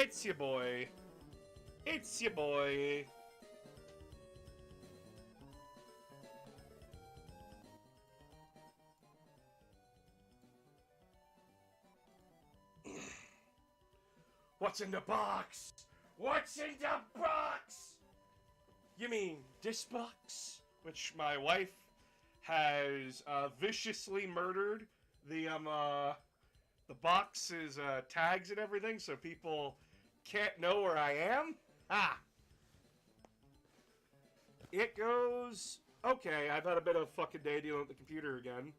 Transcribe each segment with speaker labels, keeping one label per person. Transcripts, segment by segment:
Speaker 1: It's your boy. It's your boy. What's in the box? What's in the box? You mean this box? Which my wife has viciously murdered the box's tags and everything, so people can't know where I am. Ah, it goes. Okay, I've had a bit of a fucking day dealing with the computer again.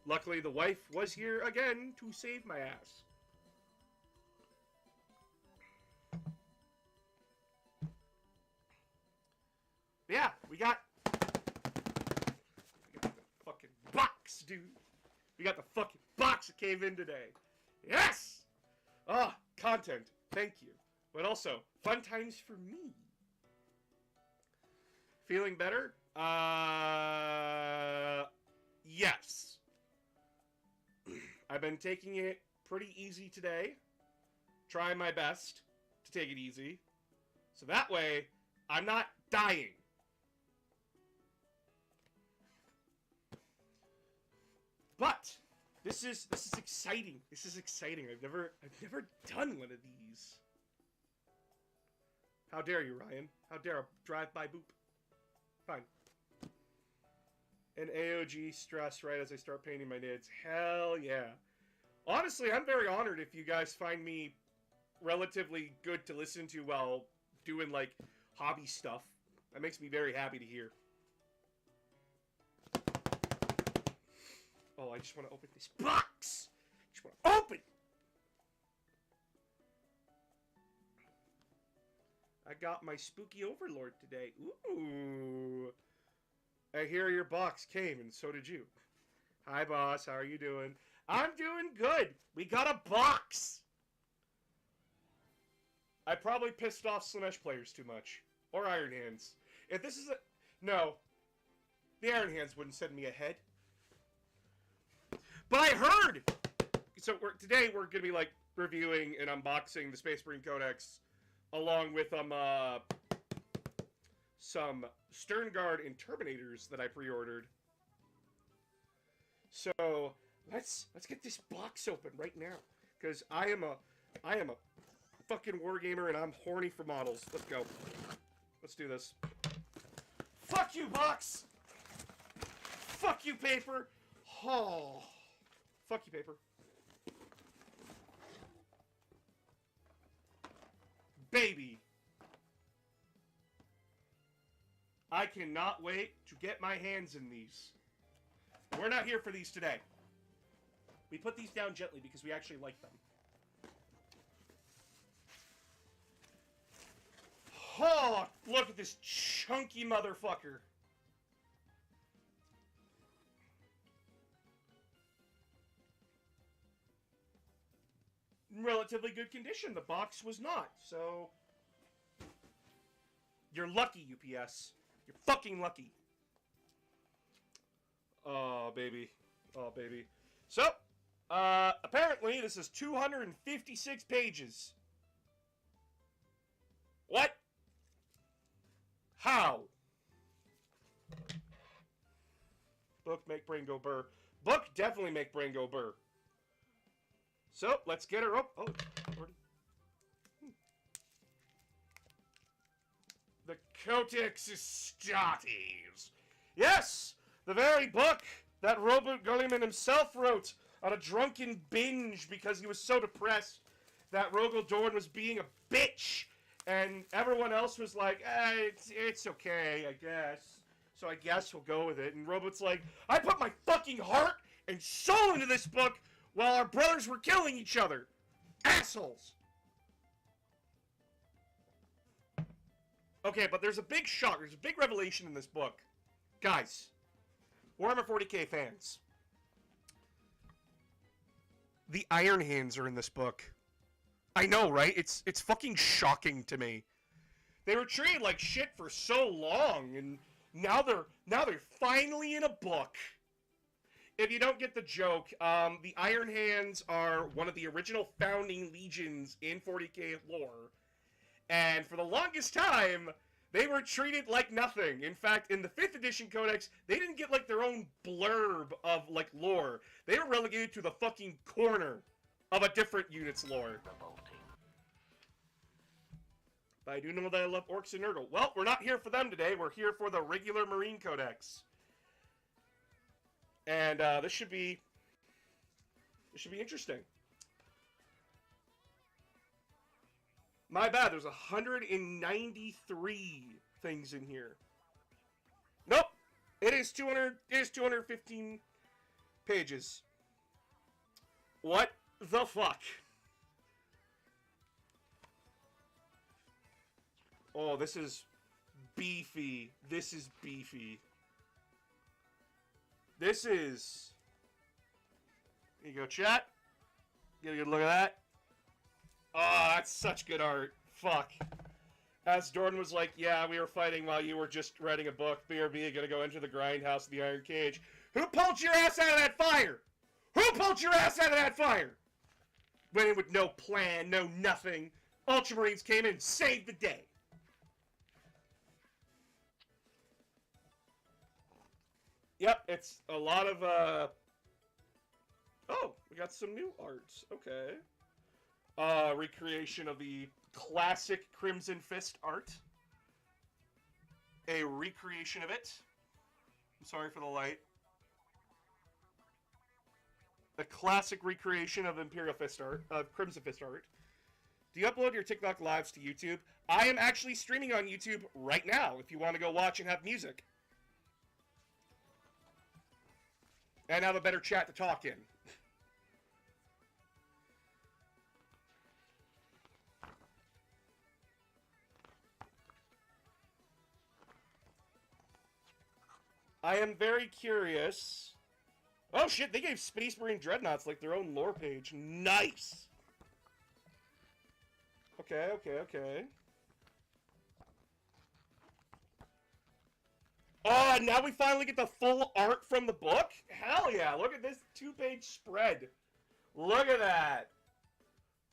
Speaker 1: Luckily, the wife was here again to save my ass. Yeah, we got the fucking box, dude. We got the fucking box that came in today. Yes! Ah, content. Thank you. But also, fun times for me. Feeling better? Yes. I've been taking it pretty easy today. Trying my best to take it easy. So that way, I'm not dying. But this is exciting. This is exciting. I've never done one of these. How dare you, Ryan? How dare a drive-by boop? Fine. And AOG stress right as I start painting my nids. Hell yeah. Honestly, I'm very honored if you guys find me relatively good to listen to while doing, like, hobby stuff. That makes me very happy to hear. Oh, I just want to open this box! I just want to open! I got my spooky overlord today. Ooh. I hear your box came, and so did you. Hi, boss. How are you doing? I'm doing good. We got a box! I probably pissed off Slanesh players too much. Or Iron Hands. If this is a... No. The Iron Hands wouldn't send me ahead. But I heard! So today we're going to be, like, reviewing and unboxing the Space Marine Codex, along with some Stern Guard and Terminators that I pre-ordered. So let's get this box open right now, because I am a fucking wargamer and I'm horny for models. Let's go. Let's do this. Fuck you, box! Fuck you, paper! Oh. Fuck you, paper. Baby. I cannot wait to get my hands in these. We're not here for these today. We put these down gently because we actually like them. Oh, look at this chunky motherfucker. Relatively good condition. The box was not, so... You're lucky, UPS. You're fucking lucky. Oh, baby. Oh, baby. So, apparently this is 256 pages. What? How? Book make brain go burr. Book definitely make brain go burr. So, let's get her up. Oh, already. The Codex Statis. Yes! The very book that Robert Gulliman himself wrote on a drunken binge because he was so depressed that Rogel Dorn was being a bitch. And everyone else was like, it's okay, I guess. So I guess we'll go with it. And Robert's like, I put my fucking heart and soul into this book while our brothers were killing each other. Assholes! Okay, but there's a big shock. There's a big revelation in this book. Guys, Warhammer 40k fans. The Iron Hands are in this book. I know, right? It's fucking shocking to me. They were treated like shit for so long, and now they're finally in a book. if you don't get the joke, the Iron Hands are one of the original founding legions in 40k lore. And for the longest time, they were treated like nothing. In fact, in the 5th edition Codex, they didn't get, like, their own blurb of, like, lore. They were relegated to the fucking corner of a different unit's lore. But I do know that I love Orcs and Nurgle. Well, we're not here for them today. We're here for the regular Marine Codex. And, this should be interesting. My bad, there's 193 things in here. Nope! It is 215 pages. What the fuck? Oh, this is beefy. This is beefy. This is... Here you go, chat. Get a good look at that. Oh, that's such good art. Fuck. As Jordan was like, yeah, we were fighting while you were just writing a book. BRB gonna go into the grindhouse of the Iron Cage. Who pulled your ass out of that fire? Who pulled your ass out of that fire? Went in with no plan, no nothing. Ultramarines came in and saved the day. Yep, it's a lot of, Oh, we got some new arts. Okay. Recreation of the classic Crimson Fist art. A recreation of it. I'm sorry for the light. A classic recreation of Imperial Fist art, of Crimson Fist art. Do you upload your TikTok lives to YouTube? I am actually streaming on YouTube right now, if you want to go watch and have music. And have a better chat to talk in. I am very curious. Oh shit, they gave Space Marine Dreadnoughts like their own lore page. Nice! Okay, okay, okay. Oh, now we finally get the full art from the book? Hell yeah, look at this 2-page spread. Look at that.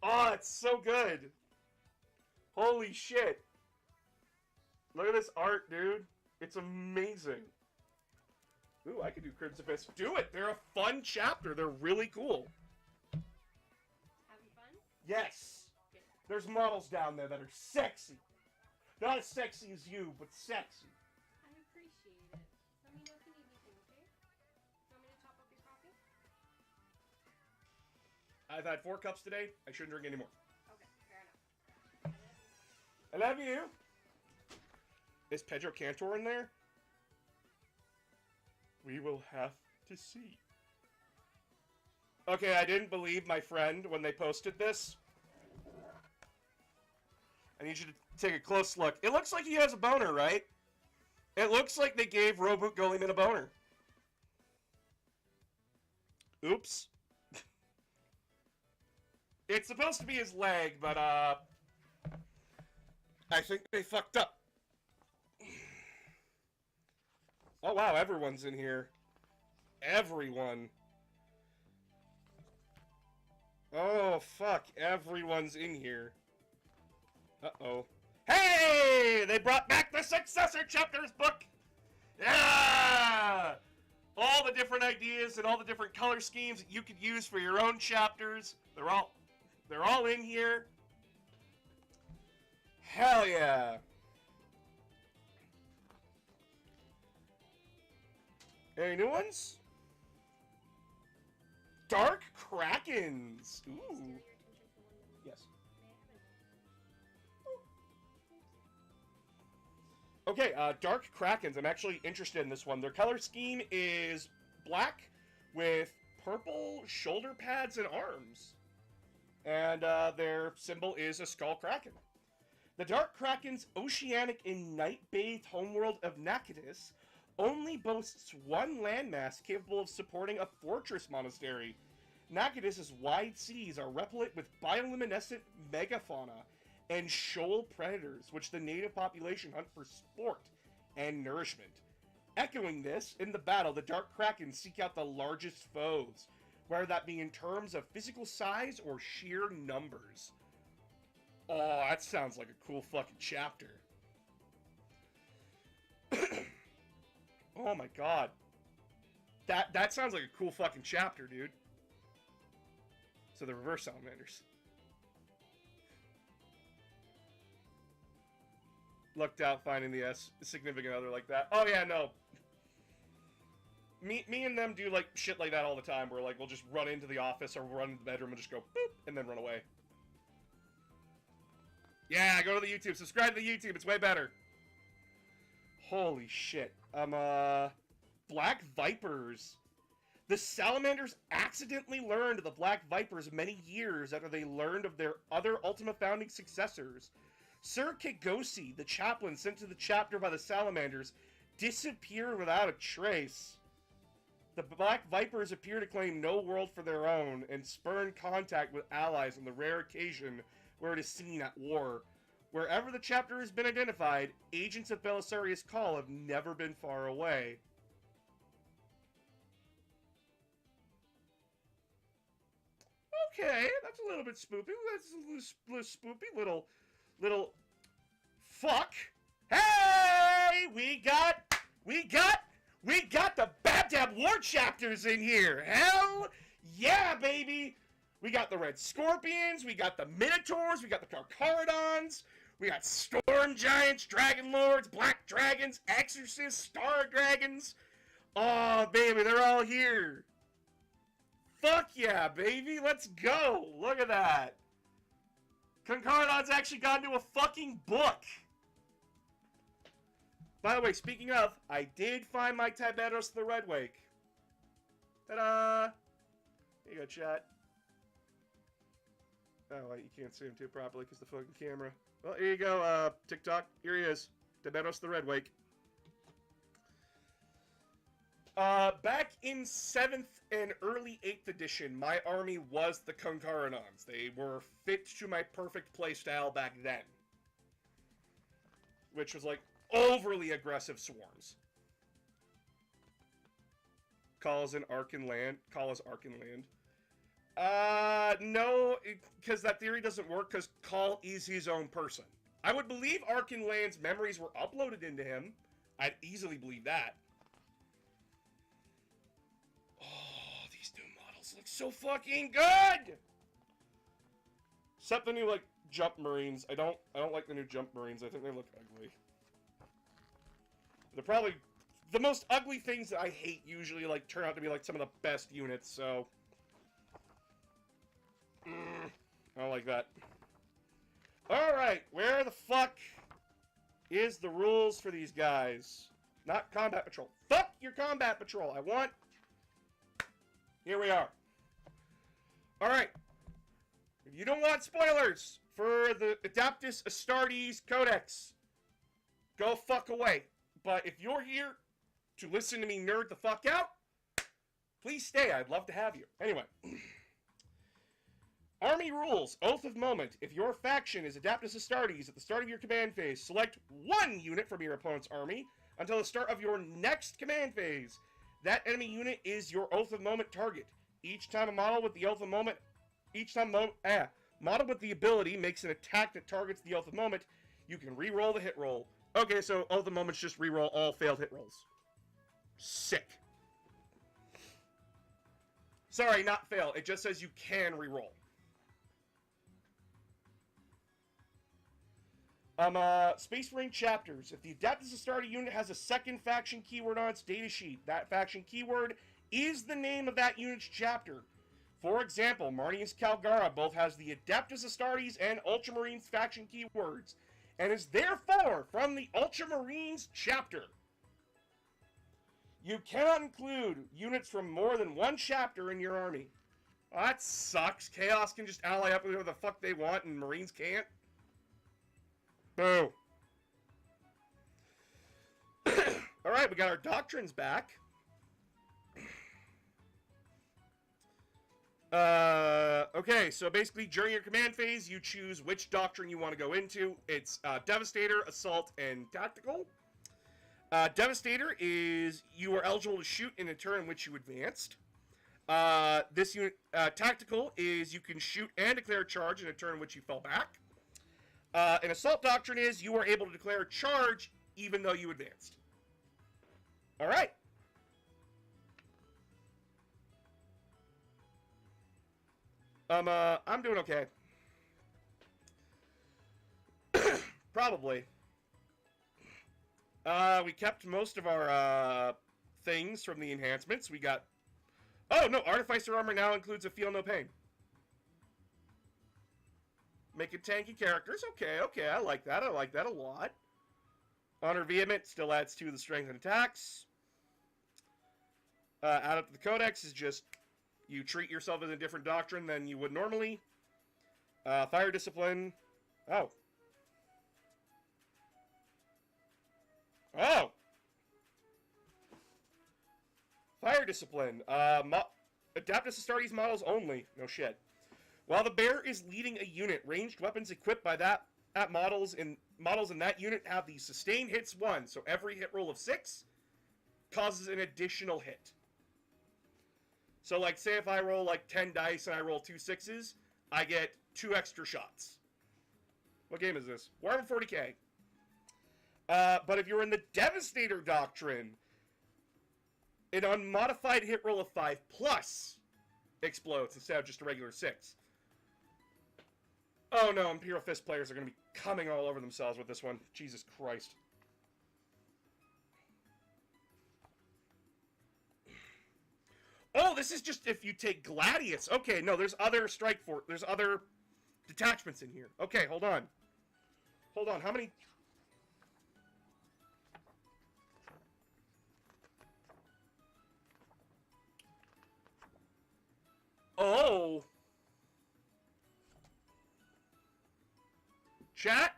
Speaker 1: Oh, it's so good. Holy shit. Look at this art, dude. It's amazing. Ooh, I could do Crimson Fist. Do it! They're a fun chapter. They're really cool.
Speaker 2: Having fun?
Speaker 1: Yes. Good. There's models down there that are sexy. Not as sexy as you, but sexy.
Speaker 2: I appreciate it. Let me know if you need anything, okay? Want me to top up your coffee?
Speaker 1: I've had 4 cups today. I shouldn't drink anymore.
Speaker 2: Okay, fair enough.
Speaker 1: I love you. Is Pedro Cantor in there? We will have to see. Okay, I didn't believe my friend when they posted this. I need you to take a close look. It looks like he has a boner, right? It looks like they gave Roboot Guilliman a boner. Oops. It's supposed to be his leg, but, I think they fucked up. Oh, wow, everyone's in here. Everyone. Oh, fuck, everyone's in here. Uh-oh. Hey! They brought back the Successor Chapters book! Yeah! All the different ideas and all the different color schemes that you could use for your own chapters. They're all in here. Hell yeah! Any new ones? Dark Krakens! Ooh. Yes. Okay, Dark Krakens. I'm actually interested in this one. Their color scheme is black with purple shoulder pads and arms. And their symbol is a skull kraken. The Dark Kraken's oceanic and night-bathed homeworld of Nakatis only boasts one landmass capable of supporting a fortress monastery. Nakatis' wide seas are replete with bioluminescent megafauna and shoal predators, which the native population hunt for sport and nourishment. Echoing this, in the battle, the Dark Kraken seek out the largest foes, whether that be in terms of physical size or sheer numbers. Oh, that sounds like a cool fucking chapter. Oh my god. That sounds like a cool fucking chapter, dude. So the reverse salamanders. Lucked out finding the significant other like that. Oh yeah, no. Me and them do like shit like that all the time where like we'll just run into the office or run into the bedroom and just go boop and then run away. Yeah, go to the YouTube. Subscribe to the YouTube. It's way better. Holy shit. Black Vipers. The Salamanders accidentally learned of the Black Vipers many years after they learned of their other Ultima founding successors. Sir Kigosi, the chaplain sent to the chapter by the Salamanders, disappeared without a trace. The Black Vipers appear to claim no world for their own and spurn contact with allies on the rare occasion where it is seen at war. Wherever the chapter has been identified, agents of Belisarius Call have never been far away. Okay, that's a little bit spoopy. That's a little spoopy. Little fuck. Hey, we got the Babdab War chapters in here. Hell yeah, baby. We got the Red Scorpions, we got the Minotaurs, we got the Carcharodons, we got Storm Giants, Dragon Lords, Black Dragons, Exorcists, Star Dragons. Oh, baby, they're all here. Fuck yeah, baby, let's go. Look at that. Carcharodon's actually got into a fucking book. By the way, speaking of, I did find my Tiberos the Red Wake. Ta-da! Here you go, chat. Oh, wait, you can't see him too properly because the fucking camera. Well, here you go, TikTok. Here he is. Tiberos the Red Wake. Back in 7th and early 8th edition, my army was the Carcharodons. They were fit to my perfect playstyle back then. Which was like overly aggressive swarms. Call us Arkan Land. No, because that theory doesn't work, because Call is his own person. I would believe Arkan Land's memories were uploaded into him. I'd easily believe that. Oh, these new models look so fucking good! Except the new, like, Jump Marines. I don't like the new Jump Marines. I think they look ugly. They're probably the most ugly things that I hate usually, like, turn out to be, like, some of the best units, so... I don't like that. Alright, where the fuck is the rules for these guys? Not combat patrol. Fuck your combat patrol. I want... Here we are. Alright. If you don't want spoilers for the Adeptus Astartes Codex, go fuck away. But if you're here to listen to me nerd the fuck out, please stay. I'd love to have you. Anyway. Army rules. Oath of Moment. If your faction is Adeptus Astartes at the start of your command phase, select one unit from your opponent's army until the start of your next command phase. That enemy unit is your Oath of Moment target. Each time a model with the Oath of Moment... model with the ability makes an attack that targets the Oath of Moment, you can re-roll the hit roll. Okay, so Oath of Moment's just re-roll all failed hit rolls. Sick. Sorry, not fail. It just says you can re-roll. Space Marine chapters. If the Adeptus Astartes unit has a second faction keyword on its datasheet, that faction keyword is the name of that unit's chapter. For example, Marnius Calgara both has the Adeptus Astartes and Ultramarines faction keywords, and is therefore from the Ultramarines chapter. You cannot include units from more than one chapter in your army. Well, that sucks. Chaos can just ally up with whoever the fuck they want, and Marines can't. Boo. Alright, we got our doctrines back. Okay, so basically during your command phase, you choose which doctrine you want to go into. It's Devastator, Assault, and Tactical. Devastator is you are eligible to shoot in a turn in which you advanced. This unit, Tactical is you can shoot and declare a charge in a turn in which you fell back. An Assault Doctrine is you are able to declare a charge even though you advanced. All right. I'm doing okay. Probably. We kept most of our things from the enhancements. We got... Oh, no, Artificer Armor now includes a Feel No Pain. Making tanky characters. Okay, I like that. I like that a lot. Honor Vehement still adds 2 to the strength and attacks. Add up to the Codex is just... You treat yourself as a different doctrine than you would normally. Fire Discipline. Oh. Oh! Fire Discipline. Adaptive Astartes models only. No shit. While the bear is leading a unit, ranged weapons equipped by that models in that unit have the sustained hits 1. So every hit roll of 6 causes an additional hit. So, like, say if I roll, like, 10 dice and I roll 2 6s, I get 2 extra shots. What game is this? Warhammer 40k. But if you're in the Devastator Doctrine, an unmodified hit roll of 5 plus explodes instead of just a regular 6. Oh no, Imperial Fist players are going to be coming all over themselves with this one. Jesus Christ. Oh, this is just if you take Gladius. Okay, no, there's other there's other detachments in here. Okay, hold on. Hold on, how many... Oh. Chat?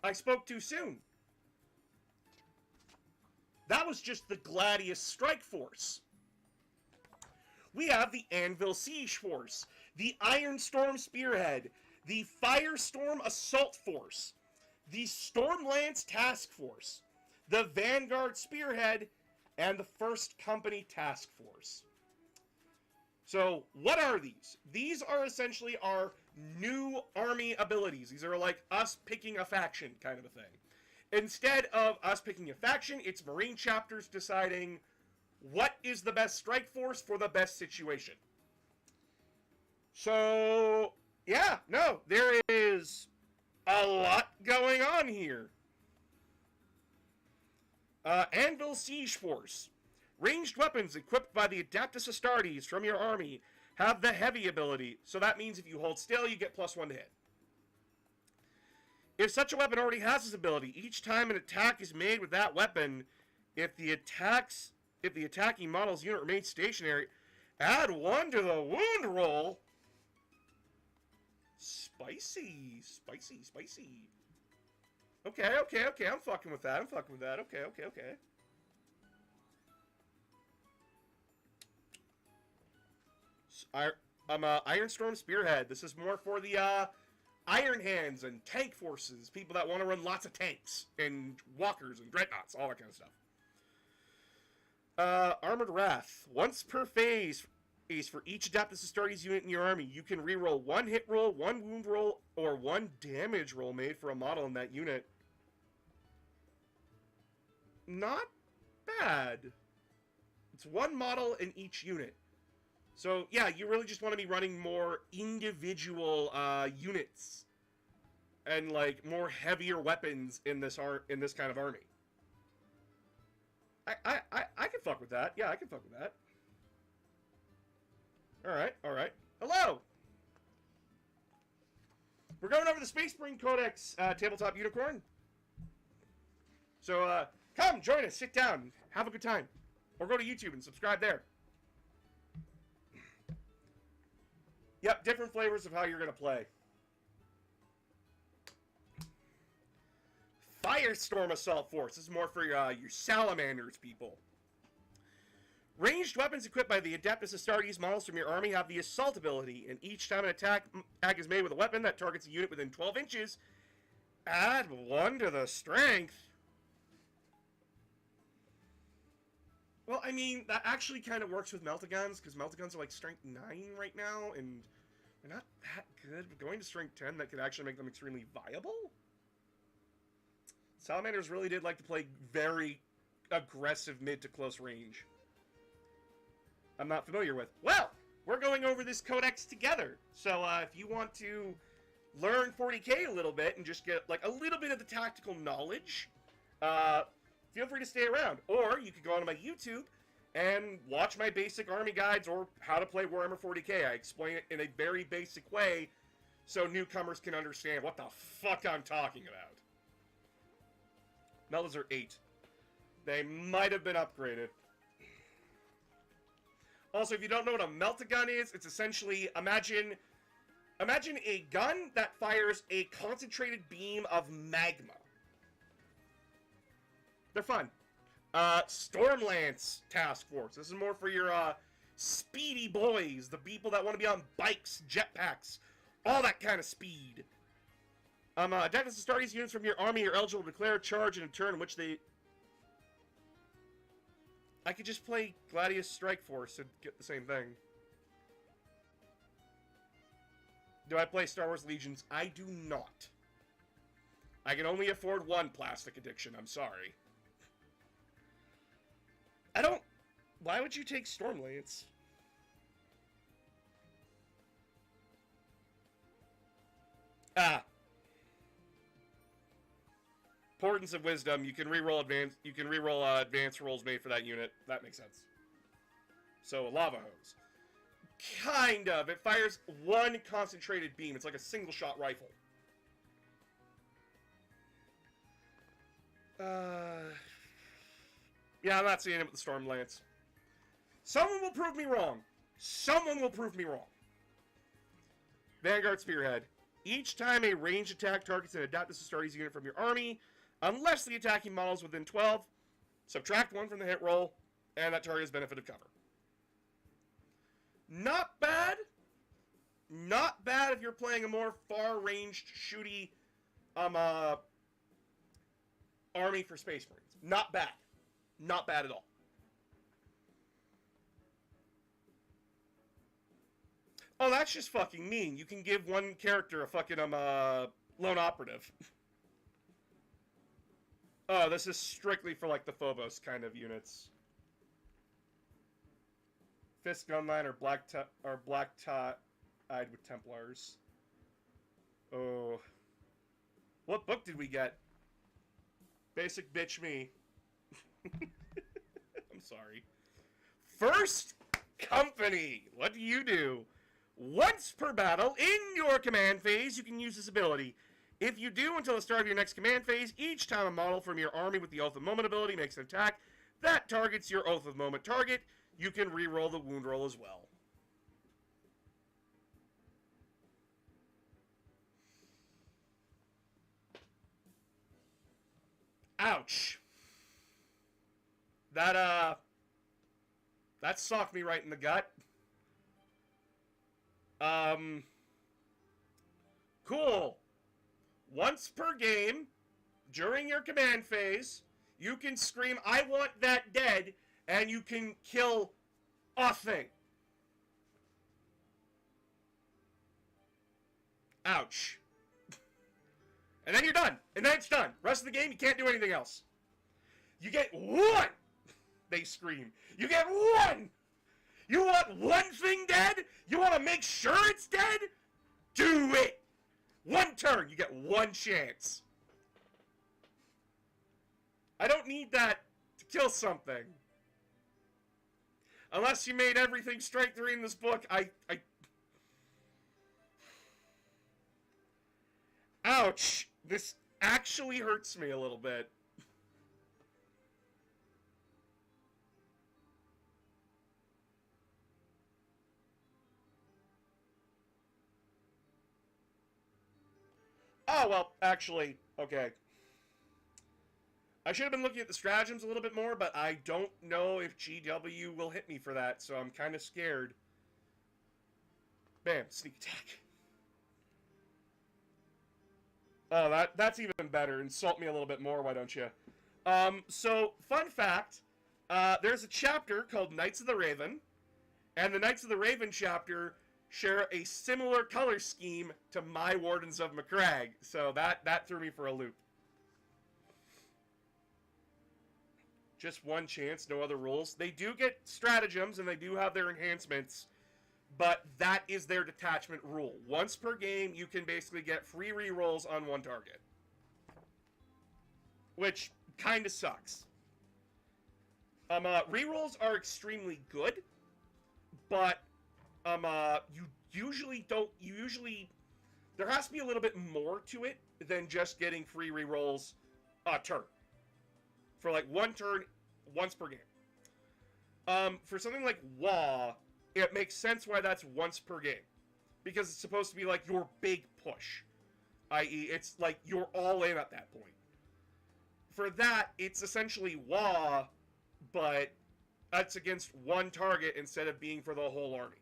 Speaker 1: I spoke too soon. That was just the Gladius Strike Force. We have the Anvil Siege Force, the Iron Storm Spearhead, the Firestorm Assault Force, the Stormlance Task Force, the Vanguard Spearhead, and the 1st Company Task Force. So, what are these? These are essentially our new army abilities. These are like us picking a faction kind of a thing. Instead of us picking a faction, it's Marine chapters deciding what is the best strike force for the best situation. So, yeah, no, there is a lot going on here. Anvil Siege Force. Ranged weapons equipped by the Adaptus Astartes from your army have the heavy ability, so that means if you hold still, you get +1 to hit. If such a weapon already has this ability, each time an attack is made with that weapon, if the attacking model's unit remains stationary, add 1 to the wound roll. Spicy. Okay, I'm fucking with that. Okay. Iron Storm Spearhead. This is more for the Iron Hands and tank forces, people that want to run lots of tanks and walkers and dreadnoughts, all that kind of stuff. Armored Wrath. Once per phase for each Adaptus Astartes unit in your army, you can reroll 1 hit roll, 1 wound roll, or 1 damage roll made for a model in that unit. Not bad. It's 1 model in each unit. So, yeah, you really just want to be running more individual units and, like, more heavier weapons in this kind of army. I can fuck with that. Yeah, I can fuck with that. Alright. Hello! We're going over the Space Marine Codex Tabletop Unicorn. So, come, join us, sit down, have a good time. Or go to YouTube and subscribe there. Yep, different flavors of how you're going to play. Firestorm Assault Force. This is more for your salamanders, people. Ranged weapons equipped by the Adaptus Astartes models from your army have the assault ability, and each time an attack is made with a weapon that targets a unit within 12 inches, add 1 to the strength. Well, I mean, that actually kind of works with Meltagons, because Meltagons are like strength 9 right now, and they're not that good. But going to strength 10, that could actually make them extremely viable. Salamanders really did like to play very aggressive mid to close range. I'm not familiar with. Well, we're going over this Codex together. So if you want to learn 40k a little bit and just get like a little bit of the tactical knowledge, feel free to stay around. Or you could go onto my YouTube and watch my basic army guides or how to play Warhammer 40k. I explain it in a very basic way so newcomers can understand what the fuck I'm talking about. Meltas are 8. They might have been upgraded. Also, if you don't know what a Meltagun is, it's essentially, imagine a gun that fires a concentrated beam of magma. They're fun. Stormlance Task Force. This is more for your speedy boys, the people that want to be on bikes, jetpacks, all that kind of speed. Attackers and Astartes units from your army are eligible to declare a charge in a turn in which they... I could just play Gladius Strike Force and get the same thing. Do I play Star Wars Legions? I do not. I can only afford one plastic addiction, I'm sorry. I don't... Why would you take Stormlance? Ah. Importance of Wisdom. You can reroll advanced rolls made for that unit. That makes sense. So, a Lava Hose. Kind of. It fires one concentrated beam. It's like a single-shot rifle. Yeah, I'm not seeing it with the Stormlance. Someone will prove me wrong. Someone will prove me wrong. Vanguard Spearhead. Each time a ranged attack targets an Adeptus Astartes unit from your army, unless the attacking model is within 12, subtract 1 from the hit roll, and that target has benefit of cover. Not bad. Not bad if you're playing a more far-ranged, shooty army for Space Marines. Not bad. Not bad at all. Oh, that's just fucking mean. You can give one character a fucking lone operative. Oh, this is strictly for like the Phobos kind of units. Fist Gunline or black-eyed with Templars. Oh. What book did we get? Basic bitch me. I'm sorry. First Company. What do you do? Once per battle, in your command phase, you can use this ability. If you do until the start of your next command phase, each time a model from your army with the Oath of Moment ability makes an attack that targets your Oath of Moment target, you can re-roll the wound roll as well. Ouch. That socked me right in the gut. Cool. Once per game, during your command phase, you can scream, "I want that dead," and you can kill a thing. Ouch. And then you're done. And then it's done. Rest of the game, you can't do anything else. You get one! They scream. You get one! You want one thing dead? You want to make sure it's dead? Do it! One turn, you get one chance. I don't need that to kill something. Unless you made everything straight through in this book, Ouch! This actually hurts me a little bit. Oh, well, actually, okay. I should have been looking at the stratagems a little bit more, but I don't know if GW will hit me for that, so I'm kind of scared. Bam, sneak attack. Oh, that's even better. Insult me a little bit more, why don't you? So, fun fact, there's a chapter called Knights of the Raven, and the Knights of the Raven chapter share a similar color scheme to my Wardens of Macragge, so that threw me for a loop. Just one chance, no other rules. They do get stratagems, and they do have their enhancements, but that is their detachment rule. Once per game, you can basically get free rerolls on one target. Which kind of sucks. Rerolls are extremely good, but you usually there has to be a little bit more to it than just getting free rerolls a turn. For like one turn, once per game. For something like WoW, it makes sense why that's once per game. Because it's supposed to be like your big push. I.e., it's like you're all in at that point. For that, it's essentially WoW, but that's against one target instead of being for the whole army.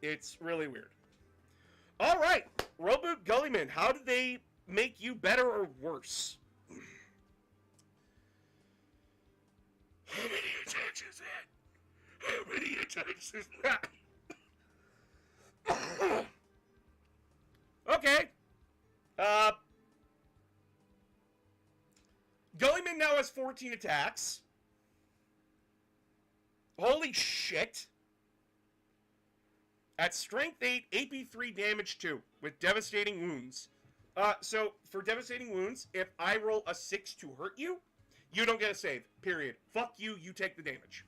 Speaker 1: It's really weird. Alright, Rowboot Gullyman, how did they make you better or worse? How many attacks is that? How many attacks is that? Okay. Gullyman now has 14 attacks. Holy shit. At strength 8, AP 3, damage 2, with devastating wounds. So, for devastating wounds, if I roll a 6 to hurt you, you don't get a save, period. Fuck you, you take the damage.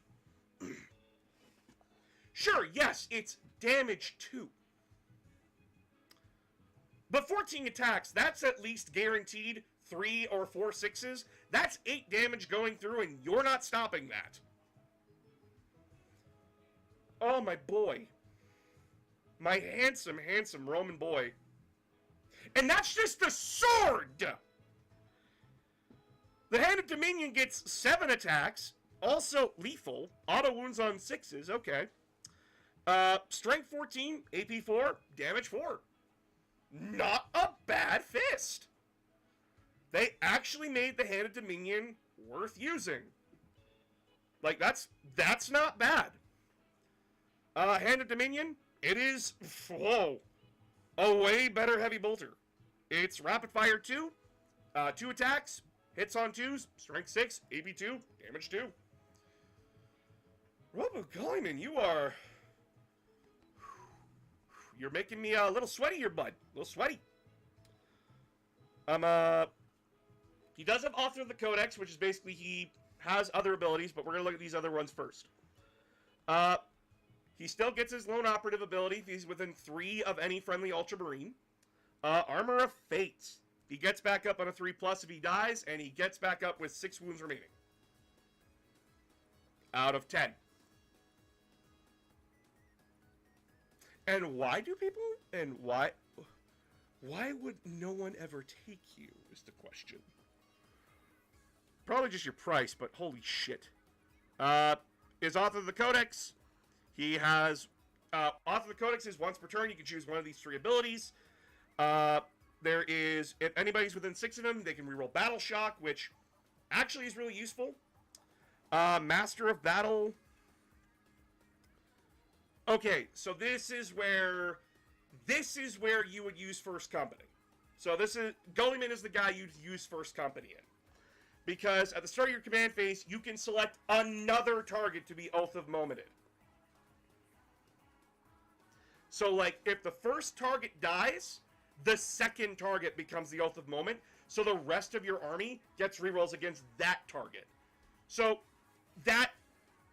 Speaker 1: Sure, yes, it's damage 2. But 14 attacks, that's at least guaranteed 3 or 4 6s. That's 8 damage going through, and you're not stopping that. Oh, my boy. My handsome, handsome Roman boy. And that's just the sword! The Hand of Dominion gets 7 attacks, also lethal, auto wounds on 6s, okay. Strength 14, AP 4, damage 4. Not a bad fist! They actually made the Hand of Dominion worth using. Like, that's not bad. Hand of Dominion, it is, whoa, a way better heavy bolter. It's rapid fire 2, 2 attacks, hits on 2s, strength 6, AP 2, damage 2. Robo Gullyman, you're making me a little sweaty here, bud. A little sweaty. He does have Author of the Codex, which is basically he has other abilities, but we're going to look at these other ones first. He still gets his Lone Operative ability if he's within 3 of any friendly Ultramarine. Armor of Fate. He gets back up on a 3+ if he dies, and he gets back up with 6 wounds remaining. Out of 10. And why do people... And why would no one ever take you, is the question. Probably just your price, but holy shit. Is Author of the Codex. He has... Author of the Codex is once per turn. You can choose one of these 3 abilities. There is... If anybody's within 6 of them, they can reroll Battle Shock, which actually is really useful. Master of Battle... Okay, so this is where you would use First Company. So Gullyman is the guy you'd use First Company in. Because at the start of your command phase, you can select another target to be Oath of Momented. So, like, if the first target dies, the second target becomes the Oath of Moment, so the rest of your army gets rerolls against that target. So, that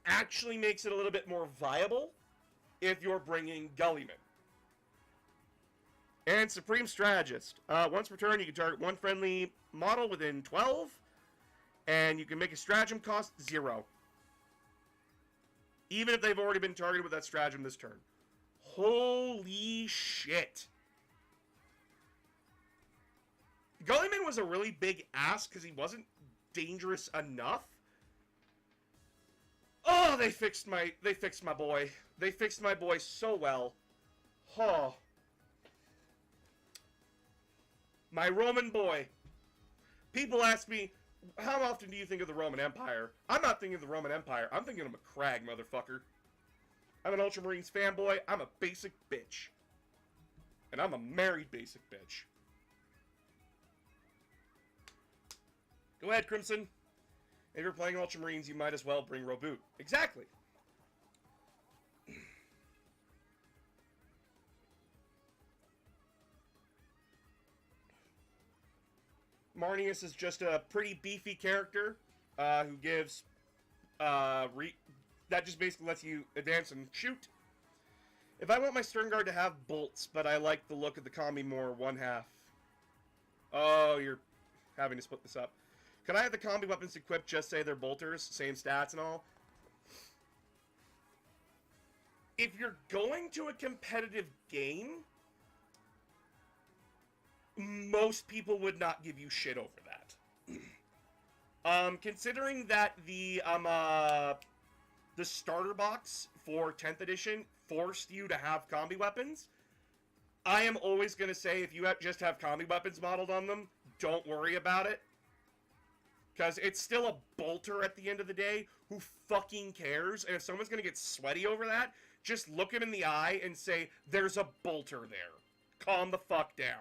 Speaker 1: actually makes it a little bit more viable if you're bringing Gullyman. And Supreme Strategist. Once per turn, you can target one friendly model within 12, and you can make a stratagem cost 0. Even if they've already been targeted with that stratagem this turn. Holy shit. Gullyman was a really big ass because he wasn't dangerous enough. Oh, they fixed my boy. They fixed my boy so well. Oh. My Roman boy. People ask me, how often do you think of the Roman Empire? I'm not thinking of the Roman Empire. I'm thinking of McCrag, motherfucker. I'm an Ultramarines fanboy. I'm a basic bitch. And I'm a married basic bitch. Go ahead, Crimson. If you're playing Ultramarines, you might as well bring Roboot. Exactly. Marnius is just a pretty beefy character who gives that just basically lets you advance and shoot. If I want my Stern Guard to have bolts, but I like the look of the combi more, 1/2. Oh, you're having to split this up. Could I have the combi weapons equipped just say they're bolters, same stats and all? If you're going to a competitive game, most people would not give you shit over that. Considering that the starter box for 10th edition forced you to have combi weapons, I am always going to say if you just have combi weapons modeled on them, don't worry about it. Because it's still a bolter at the end of the day. Who fucking cares? And if someone's going to get sweaty over that, just look him in the eye and say, there's a bolter there. Calm the fuck down.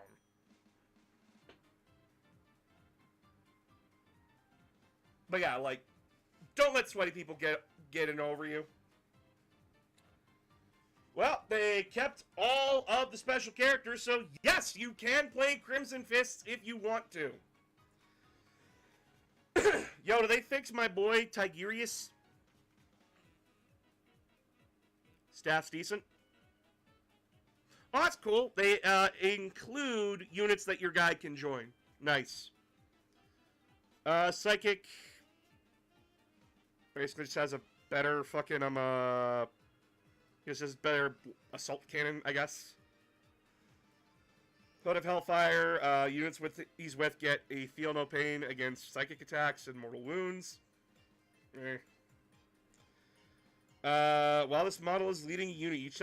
Speaker 1: But yeah, like, don't let sweaty people get in over you. Well, they kept all of the special characters, so yes, you can play Crimson Fists if you want to. Yo, do they fix my boy Tigurius? Staff's decent. Oh, that's cool. They include units that your guy can join. Nice. Psychic basically just has a better fucking just has better assault cannon, I guess. Code of Hellfire, units he's with get a feel no pain against psychic attacks and mortal wounds. While this model is leading a unit, each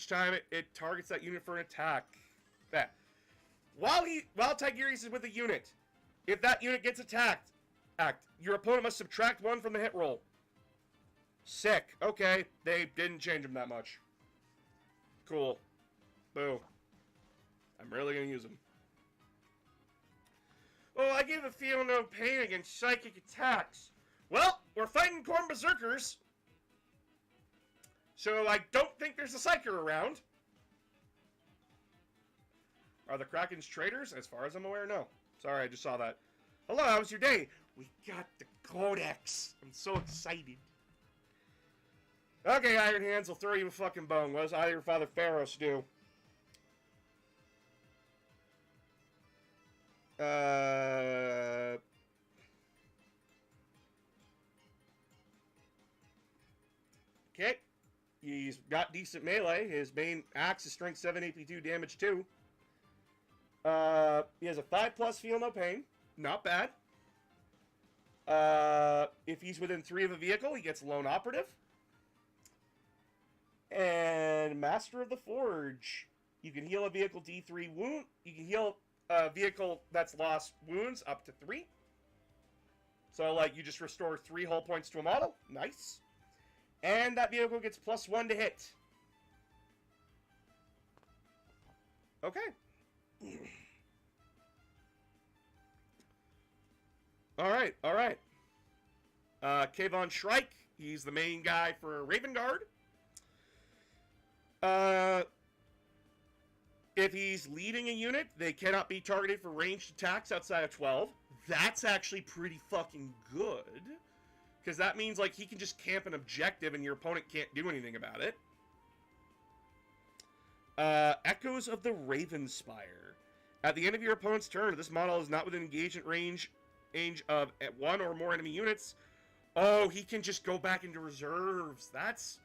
Speaker 1: time it targets that unit for an attack. That. While Tigurius is with a unit, if that unit gets attacked, your opponent must subtract 1 from the hit roll. Sick. Okay, they didn't change him that much. Cool. Boo. I'm really gonna use him. Oh, I give a feel no pain against psychic attacks. Well, we're fighting Khorne Berserkers, so I don't think there's a Psyker around. Are the Krakens traitors? As far as I'm aware, no. Sorry, I just saw that. Hello, how was your day? We got the Codex. I'm so excited. Okay, Iron Hands, I'll throw you a fucking bone. What does either your father Pharos do? Okay. He's got decent melee. His main axe is strength 7, AP 2, damage 2. He has a 5+ feel no pain. Not bad. If he's within 3 of a vehicle, he gets lone operative. And Master of the Forge. You can heal a vehicle D3 wound. You can heal a vehicle that's lost wounds up to 3. So, like, you just restore 3 hull points to a model. Nice. And that vehicle gets +1 to hit. Okay. Alright, alright. Kayvon Shrike. He's the main guy for Raven Guard. If he's leading a unit, they cannot be targeted for ranged attacks outside of 12. That's actually pretty fucking good. Because that means, like, he can just camp an objective and your opponent can't do anything about it. Echoes of the Ravenspire. At the end of your opponent's turn, this model is not within engagement range of 1 or more enemy units. Oh, he can just go back into reserves. That's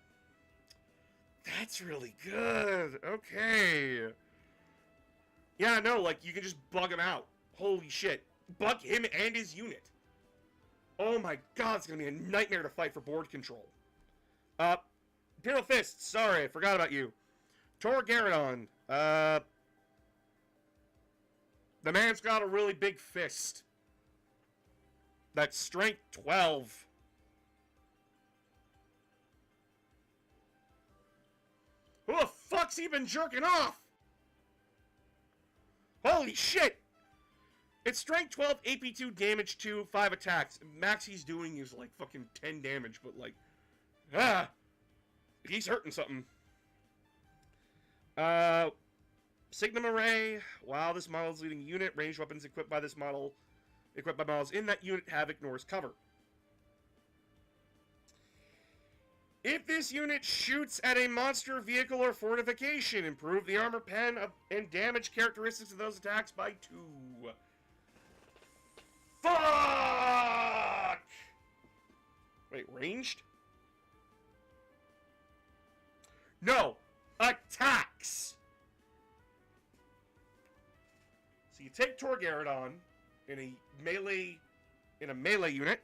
Speaker 1: really good. Okay. Yeah, no, like, you can just bug him out. Holy shit. Bug him and his unit. Oh my god, it's gonna be a nightmare to fight for board control. Imperial Fist, sorry, I forgot about you. Tor Garadon. The man's got a really big fist. That's strength 12. Who the fuck's he been jerking off? Holy shit! It's strength 12, AP 2, damage 2, 5 attacks. Max he's doing is like fucking 10 damage, but like... he's hurting something. Signum Array. While this model is leading a unit, ranged weapons equipped by models in that unit have ignores cover. If this unit shoots at a monster, vehicle, or fortification, improve the armor pen and damage characteristics of those attacks by 2. Fuck! Wait, ranged? No, attacks! So you take Torgaradon in a melee unit.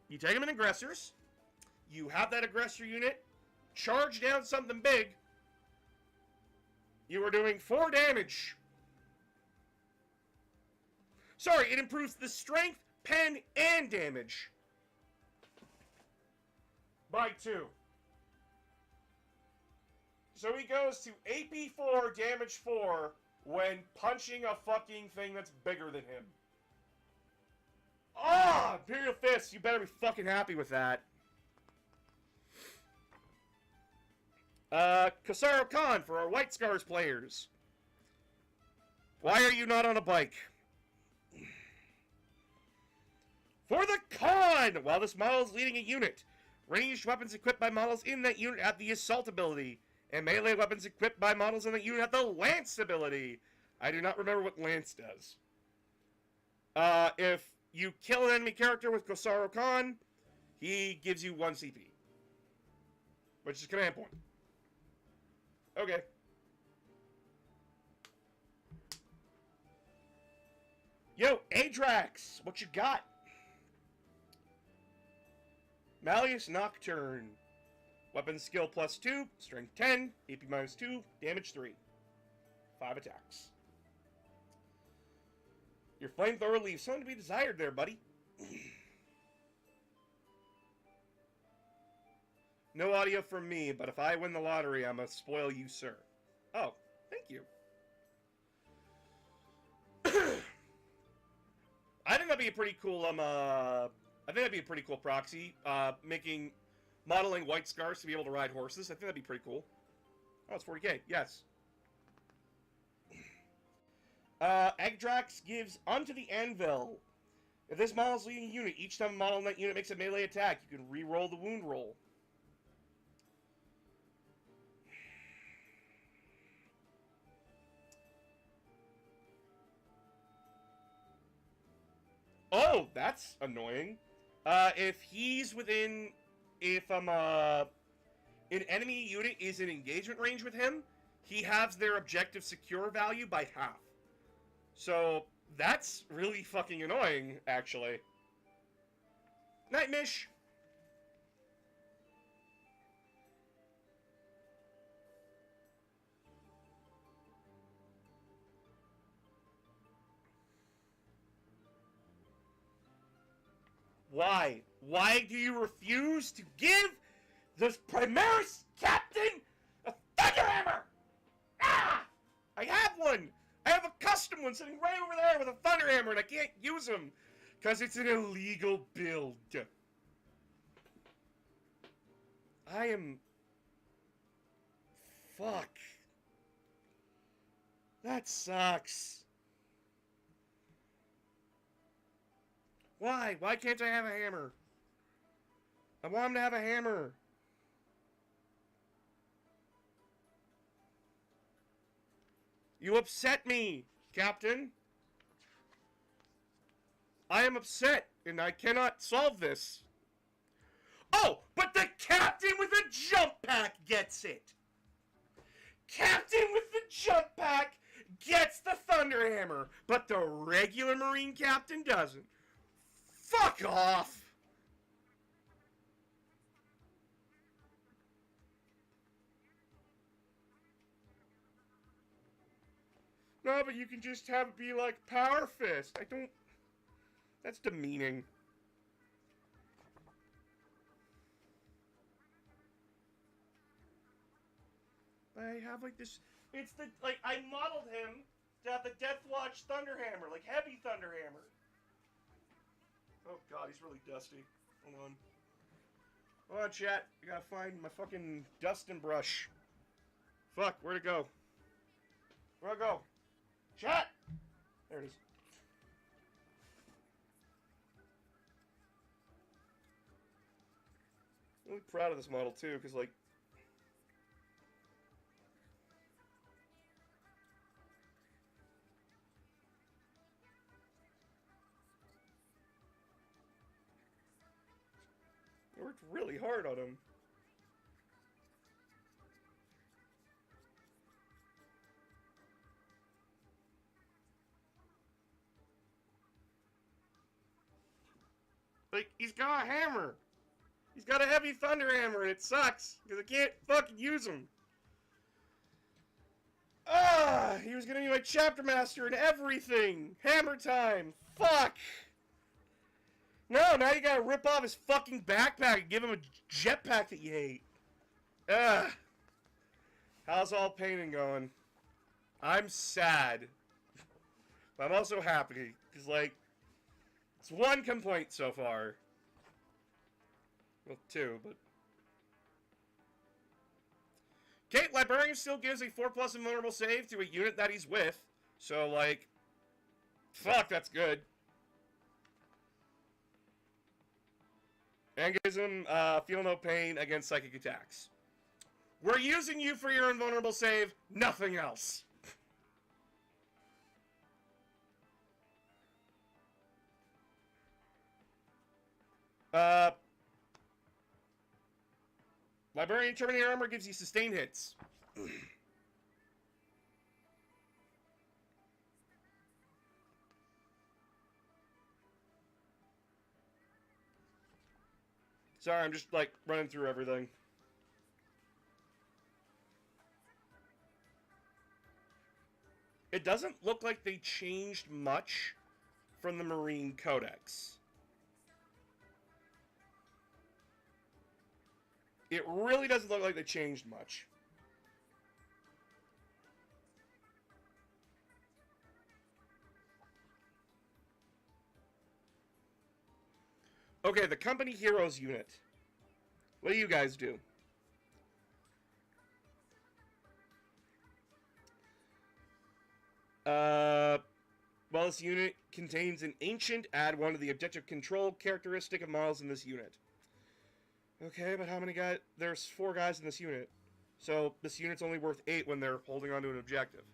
Speaker 1: You take him in aggressors. You have that aggressor unit charge down something big. You are doing 4 damage. Sorry, it improves the strength, pen, and damage by 2. So he goes to AP 4, damage 4, when punching a fucking thing that's bigger than him. Ah, Imperial Fist, you better be fucking happy with that. Kosaro Khan for our White Scars players. Why are you not on a bike? For the Khan! While this model is leading a unit, ranged weapons equipped by models in that unit have the Assault ability, and melee weapons equipped by models in that unit have the Lance ability. I do not remember what Lance does. If you kill an enemy character with Kosaro Khan, he gives you 1 CP. Which is command point. Okay. Yo, Adrax, what you got? Malleus Nocturne. Weapon skill plus 2, strength 10, AP minus 2, damage 3. 5 attacks. Your flamethrower leaves something to be desired there, buddy. No audio from me, but if I win the lottery, I'm gonna spoil you, sir. Oh, thank you. I think that'd be a pretty cool, I think that'd be a pretty cool proxy, modeling White Scars to be able to ride horses. I think that'd be pretty cool. Oh, it's 40k, yes. Agdrax gives Unto the Anvil. If this model is leading a unit, each time a model in that unit makes a melee attack, you can re-roll the wound roll. Oh, that's annoying. If an enemy unit is in engagement range with him, he halves their objective secure value by half. So, that's really fucking annoying, actually. Night, Mish! Why? Why do you refuse to give the Primaris Captain a Thunderhammer? Ah! I have one! I have a custom one sitting right over there with a Thunderhammer and I can't use him because it's an illegal build. I am... Fuck. That sucks. Why? Why can't I have a hammer? I want him to have a hammer. You upset me, Captain. I am upset, and I cannot solve this. Oh, but the Captain with the jump pack gets it. Captain with the jump pack gets the Thunderhammer, but the regular Marine Captain doesn't. Fuck off! No, but you can just have it be like Power Fist. I don't... That's demeaning. I have like this... It's the... Like, I modeled him to have the Deathwatch Thunderhammer. Like, heavy Thunderhammer. Oh god, he's really dusty. Hold on. Hold on, chat. I gotta find my fucking dusting brush. Fuck, where'd it go? Where'd it go? Chat! There it is. I'm really proud of this model, too, because, like... I worked really hard on him. Like, he's got a hammer. He's got a heavy thunder hammer, and it sucks, because I can't fucking use him. Ah, he was gonna be my chapter master and everything. Hammer time. Fuck. No, now you gotta rip off his fucking backpack and give him a jetpack that you hate. Ugh. How's all painting going? I'm sad. But I'm also happy, because, like, it's one complaint so far. Well, two, but... Okay, Librarian still gives a 4+ invulnerable save to a unit that he's with. So, like... Fuck, that's good. And gives him feel no pain against psychic attacks. We're using you for your invulnerable save, nothing else. Librarian Terminator Armor gives you sustained hits. Sorry, I'm just, like, running through everything. It doesn't look like they changed much from the Marine Codex. It really doesn't look like they changed much. Okay, the Company Heroes unit. What do you guys do? Well, this unit contains an ancient, add one to the objective control characteristic of models in this unit. Okay, but how many guys? There's 4 guys in this unit. So, this unit's only worth 8 when they're holding on to an objective.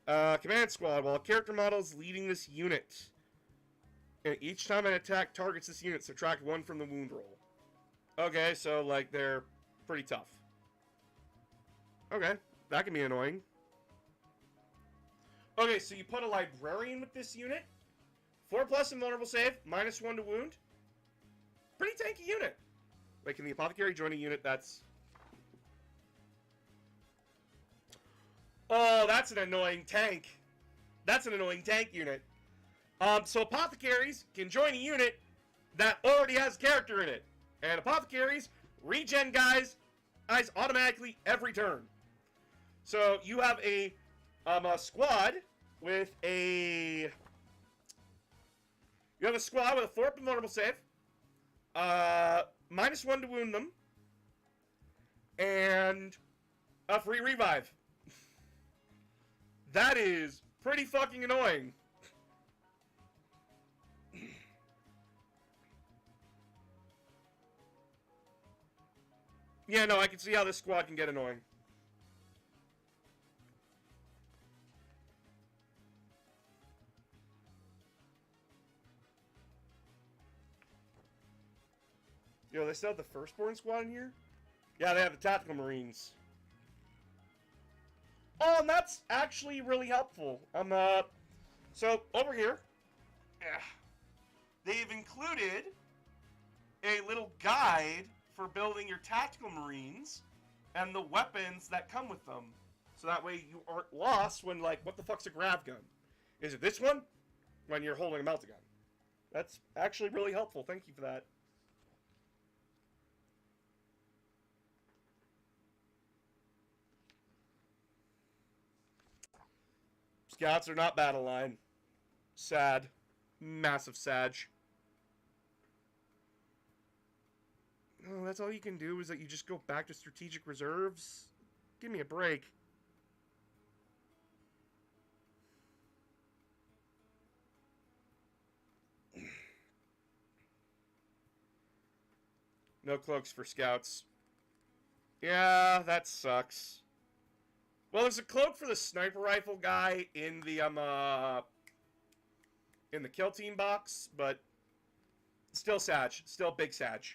Speaker 1: Command Squad. While a character model is leading this unit, and each time an attack targets this unit, subtract 1 from the wound roll. Okay, so, like, they're pretty tough. Okay, that can be annoying. Okay, so you put a Librarian with this unit. 4+ invulnerable save, -1 to wound. Pretty tanky unit. Wait, can the Apothecary join a unit that's... Oh, that's an annoying tank. That's an annoying tank unit. So Apothecaries can join a unit that already has character in it. And Apothecaries regen guys automatically every turn. So you have a squad with a... You have a squad with a 4 invulnerable save. -1 to wound them. And a free revive. That is pretty fucking annoying. Yeah, no, I can see how this squad can get annoying. Yo, they still have the Firstborn squad in here? Yeah, they have the Tactical Marines. Oh, and that's actually really helpful. So, over here, they've included a little guide for building your Tactical Marines and the weapons that come with them. So that way you aren't lost when, like, what the fuck's a grav gun? Is it this one? When you're holding a melt-a-gun. That's actually really helpful. Thank you for that. Scouts are not battle line. Sad. Massive sag. Oh, that's all you can do is that you just go back to strategic reserves? Give me a break. No cloaks for scouts. Yeah, that sucks. Well, there's a cloak for the sniper rifle guy in the kill team box, but still sag. Still big sag.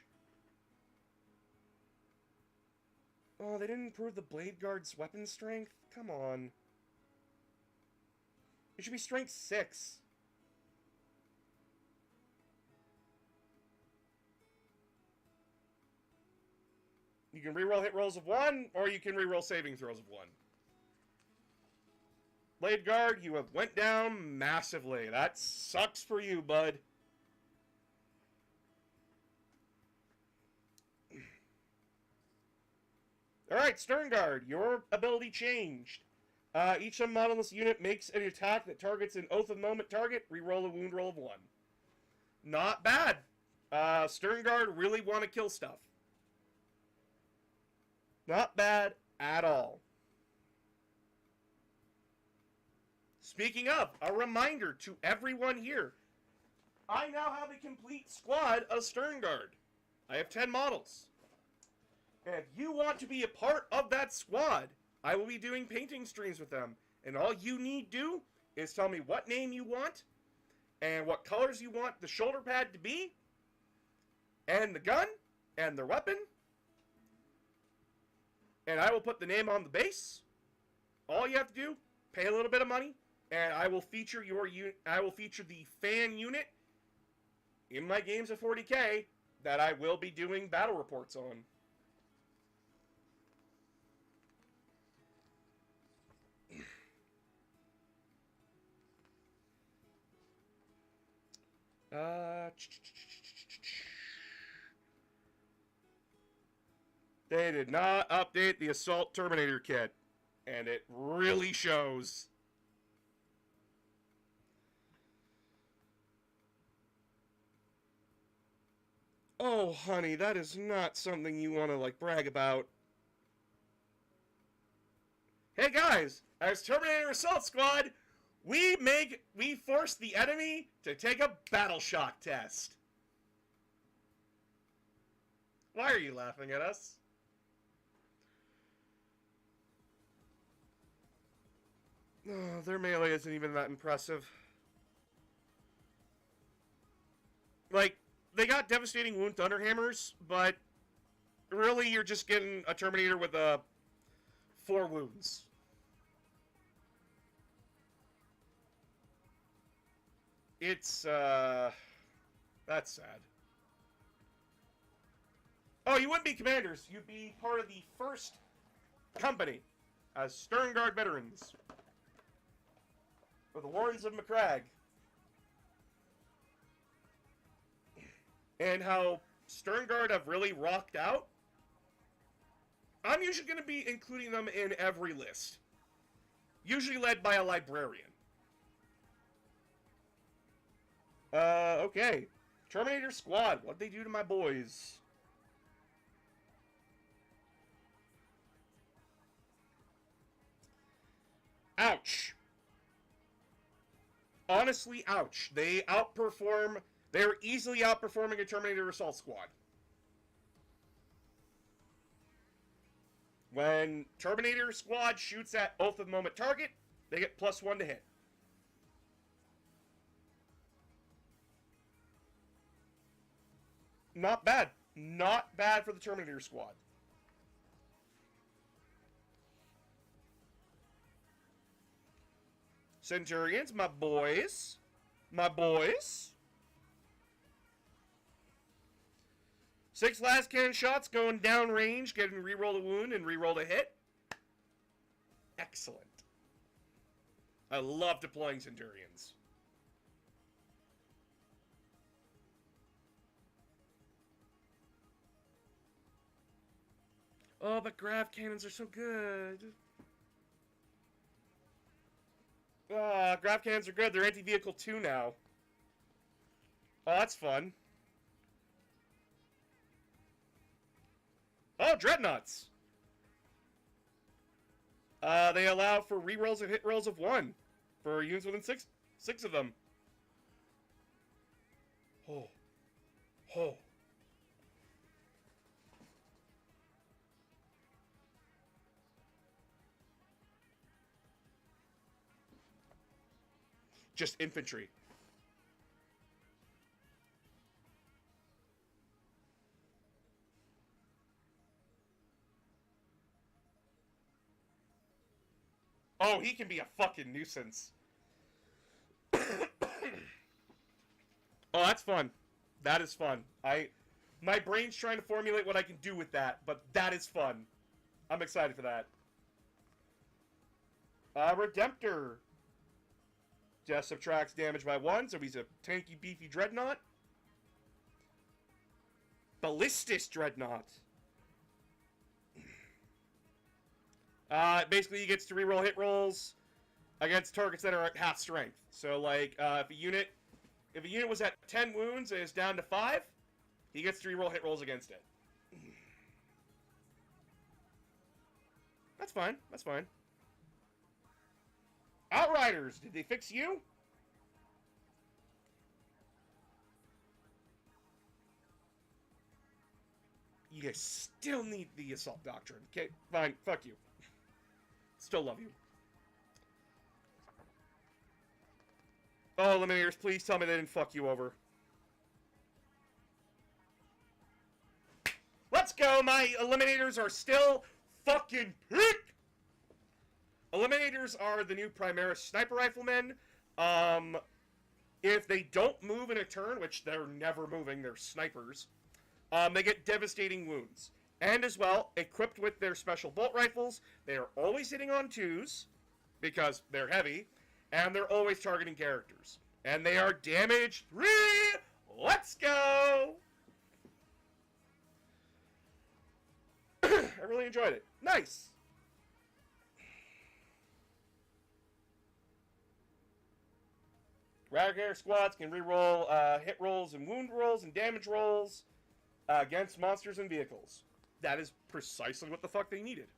Speaker 1: Oh, they didn't improve the blade guard's weapon strength? Come on. It should be strength 6. You can reroll hit rolls of 1, or you can reroll saving throws of 1. Blade guard, you have went down massively. That sucks for you, bud. Alright, Stern Guard, your ability changed. Each unmodel in this unit makes an attack that targets an Oath of Moment target. Reroll a wound roll of 1. Not bad. Stern Guard really want to kill stuff. Not bad at all. Speaking of, a reminder to everyone here. I now have a complete squad of Stern Guard. I have 10 models. And if you want to be a part of that squad, I will be doing painting streams with them. And all you need to do is tell me what name you want, and what colors you want the shoulder pad to be, and the gun, and their weapon. And I will put the name on the base. All you have to do, pay a little bit of money, and I will feature your I will feature the fan unit in my games at 40K that I will be doing battle reports on. They did not update the Assault Terminator kit, and it really shows. Oh, honey, that is not something you want to, like, brag about. Hey, guys, as Terminator Assault Squad, we force the enemy to take a battle shock test. Why are you laughing at us? Oh, their melee isn't even that impressive. Like, they got devastating wound thunderhammers, but really you're just getting a Terminator with 4 wounds. It's, that's sad. Oh, you wouldn't be commanders. You'd be part of the first company as Stern Guard veterans. For the Warrens of McCragg. And how Stern Guard have really rocked out. I'm usually going to be including them in every list. Usually led by a librarian. Okay. Terminator Squad, what'd they do to my boys? Ouch. Honestly, ouch. They're easily outperforming a Terminator Assault Squad. When Terminator Squad shoots at Oath of Moment target, they get +1 to hit. Not bad. Not bad for the Terminator Squad. Centurions, my boys. My boys. 6 last cannon shots going down range, getting reroll a wound and reroll a hit. excellent. I love deploying Centurions. Oh, but grav cannons are so good. Grav cannons are good. They're anti-vehicle 2 now. Oh, that's fun. Oh, dreadnoughts. They allow for rerolls and hit rolls of 1 for units within six of them. Oh. Oh. Just infantry. Oh, he can be a fucking nuisance. Oh, that's fun. That is fun. My brain's trying to formulate what I can do with that, but that is fun. I'm excited for that. Redemptor. Just subtracts damage by 1, so he's a tanky, beefy dreadnought. Ballistis dreadnought. Basically, he gets to reroll hit rolls against targets that are at half strength. So, like, if a unit was at 10 wounds and is down to 5, he gets to reroll hit rolls against it. That's fine. That's fine. Outriders, did they fix you? You guys still need the assault doctrine. Okay, fine. Fuck you. Still love you. Oh, Eliminators, please tell me they didn't fuck you over. Let's go! My Eliminators are still fucking peak! Eliminators are the new Primaris Sniper Riflemen. If they don't move in a turn, which they're never moving, they're snipers, they get devastating wounds. And as well, equipped with their special bolt rifles, they are always hitting on 2s, because they're heavy, and they're always targeting characters. And they are damage 3! Let's go! I really enjoyed it. Nice! Rare squads can reroll hit rolls and wound rolls and damage rolls against monsters and vehicles. That is precisely what the fuck they needed.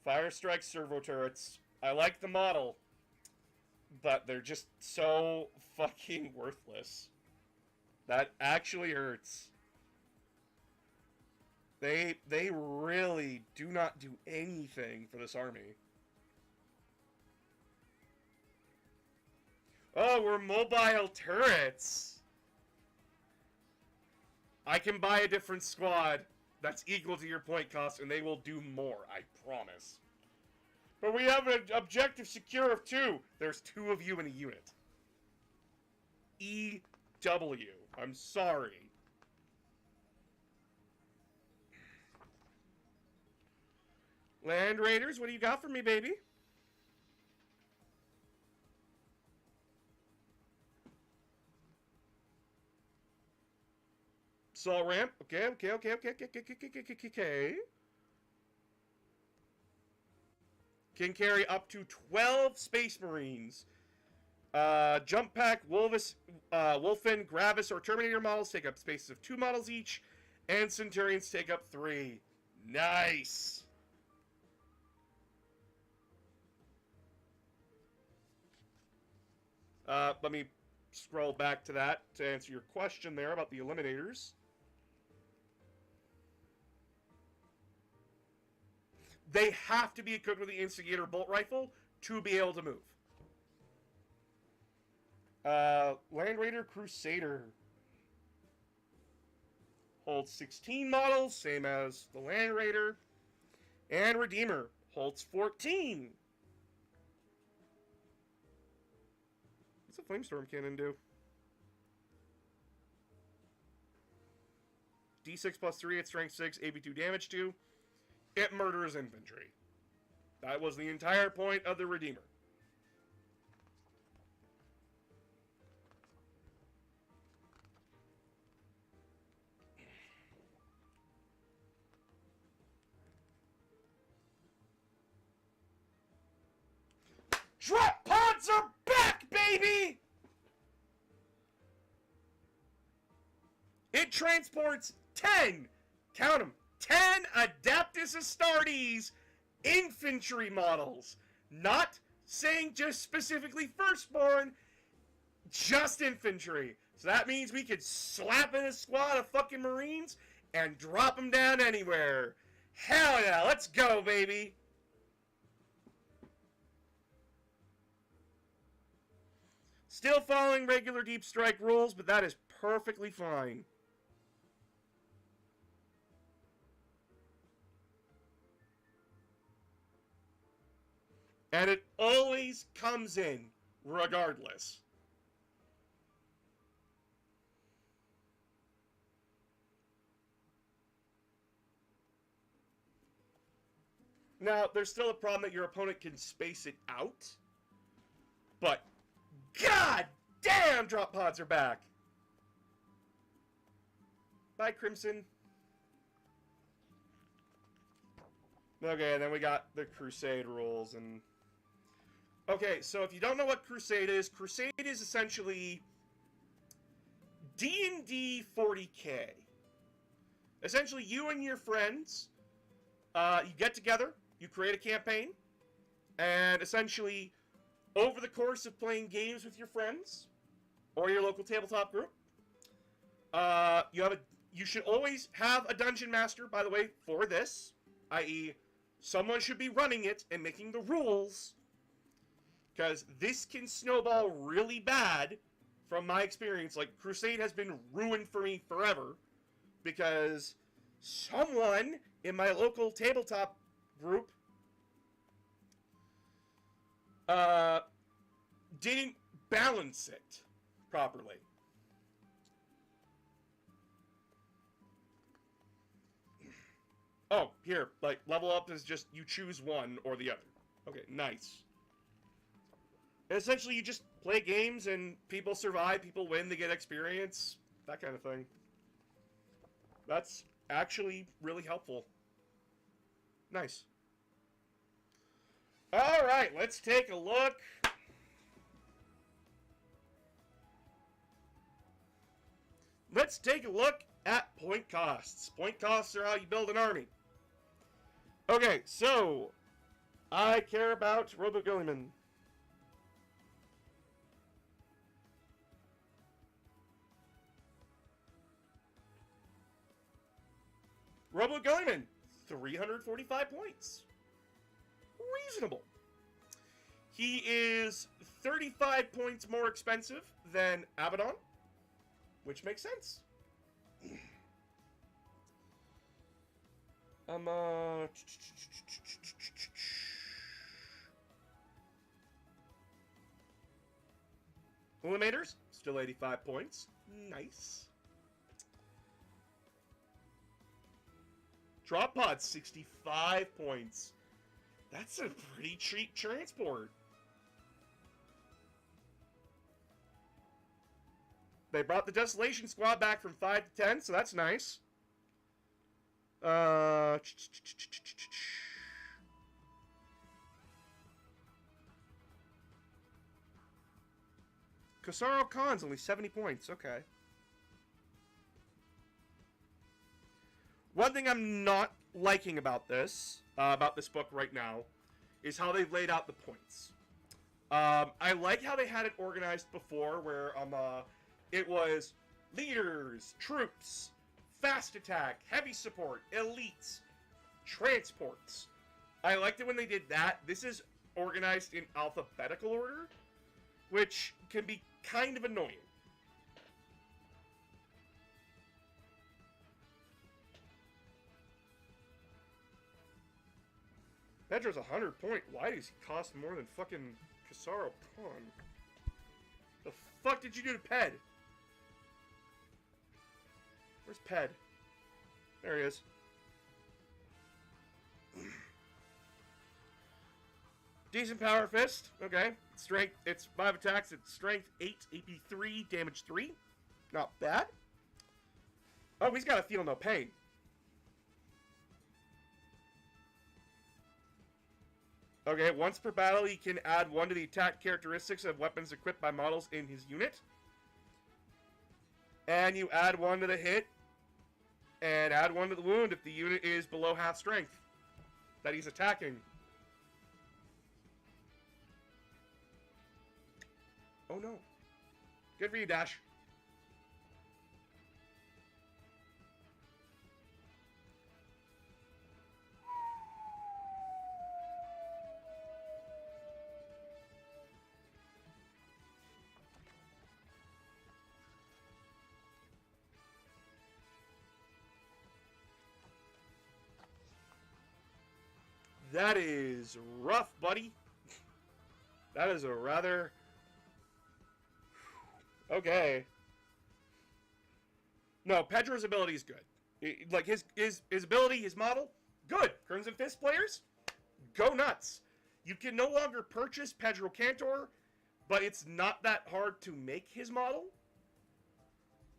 Speaker 1: Fire Strike servo turrets. I like the model, but they're just so fucking worthless. That actually hurts. They really do not do anything for this army. Oh, we're mobile turrets. I can buy a different squad that's equal to your point cost, and they will do more, I promise. But we have an objective secure of 2. There's 2 of you in a unit. EW. I'm sorry. Land Raiders, what do you got for me, baby? Assault ramp. Okay. Can carry up to 12 Space Marines. Jump Pack, Wolfen, Gravis, or Terminator models take up spaces of 2 models each, and Centurions take up 3. Nice! Let me scroll back to that to answer your question there about the Eliminators. They have to be equipped with the Instigator bolt rifle to be able to move. Land Raider Crusader holds 16 models, same as the Land Raider. And Redeemer holds 14. What's a Flamestorm Cannon do? D6 plus 3 at strength 6, AB2 damage 2. It murders infantry. That was the entire point of the Redeemer. Drop pods are back, baby! It transports 10, count them, 10 Adeptus Astartes infantry models. Not saying just specifically Firstborn, just infantry. So that means we could slap in a squad of fucking Marines and drop them down anywhere. Hell yeah, let's go, baby. Still following regular deep strike rules, but that is perfectly fine. And it always comes in, regardless. Now, there's still a problem that your opponent can space it out. But, god damn, drop pods are back. Bye, Crimson. Okay, and then we got the Crusade rules, and... Okay, so if you don't know what Crusade is essentially D&D 40K. Essentially, you and your friends, you get together, you create a campaign, and essentially, over the course of playing games with your friends, or your local tabletop group, you should always have a dungeon master, by the way, for this, i.e., someone should be running it and making the rules, because this can snowball really bad from my experience. Like, Crusade has been ruined for me forever, because someone in my local tabletop group didn't balance it properly. Oh, here, like, level up is just you choose one or the other. Okay, nice. Essentially, you just play games and people survive, people win, they get experience, that kind of thing. That's actually really helpful. Nice. Alright, let's take a look. Let's take a look at point costs. Point costs are how you build an army. Okay, so I care about Robot Gilliman. Robo Gilliman, 345 points. Reasonable. He is 35 points more expensive than Abaddon, which makes sense. Illuminators, still 85 points. Nice. Drop pod, 65 points. That's a pretty cheap transport. They brought the Desolation Squad back from 5 to 10, so that's nice. Kasaro Khan's only 70 points, okay. One thing I'm not liking about this book right now, is how they've laid out the points. I like how they had it organized before, where it was leaders, troops, fast attack, heavy support, elites, transports. I liked it when they did that. This is organized in alphabetical order, which can be kind of annoying. Pedra's 100 point. Why does he cost more than fucking Kasaro Khan? The fuck did you do to Ped? Where's Ped? There he is. Decent power fist. Okay. Strength. It's 5 attacks. It's strength 8, AP 3, damage 3. Not bad. Oh, he's got to feel no pain. Okay, once per battle, he can add 1 to the attack characteristics of weapons equipped by models in his unit. And you add 1 to the hit. And add 1 to the wound if the unit is below half strength that he's attacking. Oh no. Good for you, Dash. That is rough, buddy. That is a rather... Okay. No, Pedro's ability is good. Like, his ability, his model, good. Crimson Fist players, go nuts. You can no longer purchase Pedro Cantor, but it's not that hard to make his model.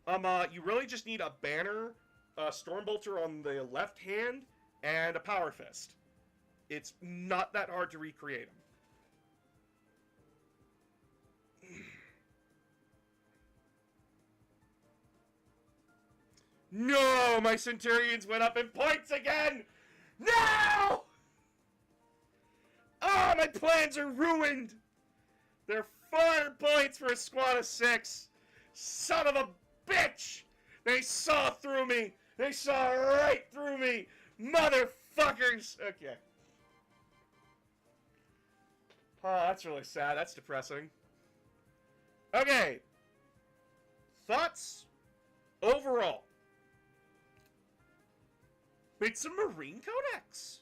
Speaker 1: You really just need a banner, a Stormbolter on the left hand, and a Power Fist. It's not that hard to recreate them. No! My Centurions went up in points again! No! Oh, my plans are ruined! They're 400 points for a squad of 6. Son of a bitch! They saw through me! They saw right through me! Motherfuckers! Okay. Oh, that's really sad. That's depressing. Okay. Thoughts? Overall. It's a Marine Codex.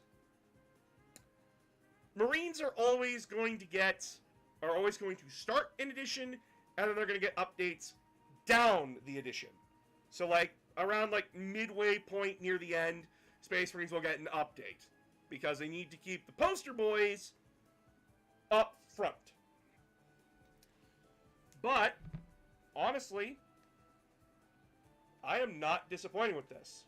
Speaker 1: Marines are always going to start an edition, and then they're going to get updates down the edition. So, like, around, like, midway point near the end, Space Marines will get an update. Because they need to keep the poster boys up front. But, honestly, I am not disappointed with this.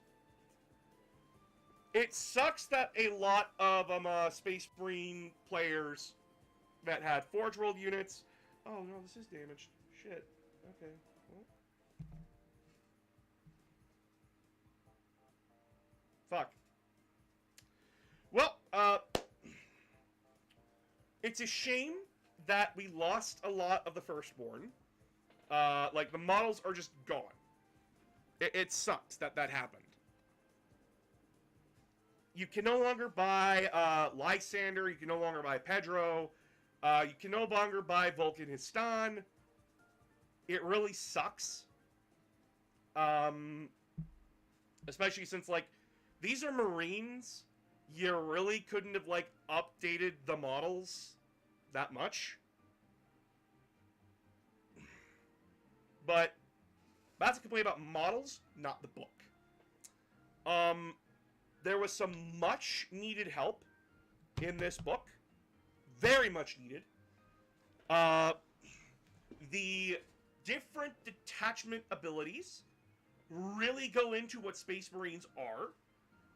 Speaker 1: It sucks that a lot of Space Marine players that had Forge World units... Oh, no, this is damaged. Shit. Okay. Well. Fuck. Well, it's a shame that we lost a lot of the Firstborn. Like, the models are just gone. It sucks that that happened. You can no longer buy Lysander, you can no longer buy Pedro, you can no longer buy Vulcan Histan. It really sucks. Especially since, like, these are Marines. You really couldn't have, like, updated the models that much. But that's a complaint about models, not the book. There was some much needed help in this book. Very much needed. The different detachment abilities really go into what Space Marines are.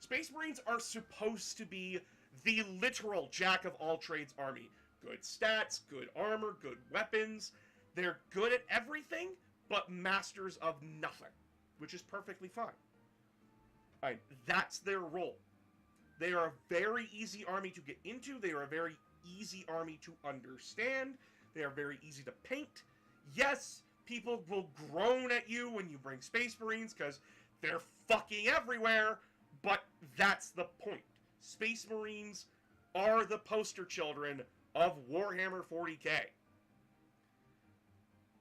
Speaker 1: Space Marines are supposed to be the literal jack-of-all-trades army. Good stats, good armor, good weapons. They're good at everything, but masters of nothing, which is perfectly fine. Alright, that's their role. They are a very easy army to get into. They are a very easy army to understand. They are very easy to paint. Yes, people will groan at you when you bring Space Marines because they're fucking everywhere, but that's the point. Space Marines are the poster children of Warhammer 40k.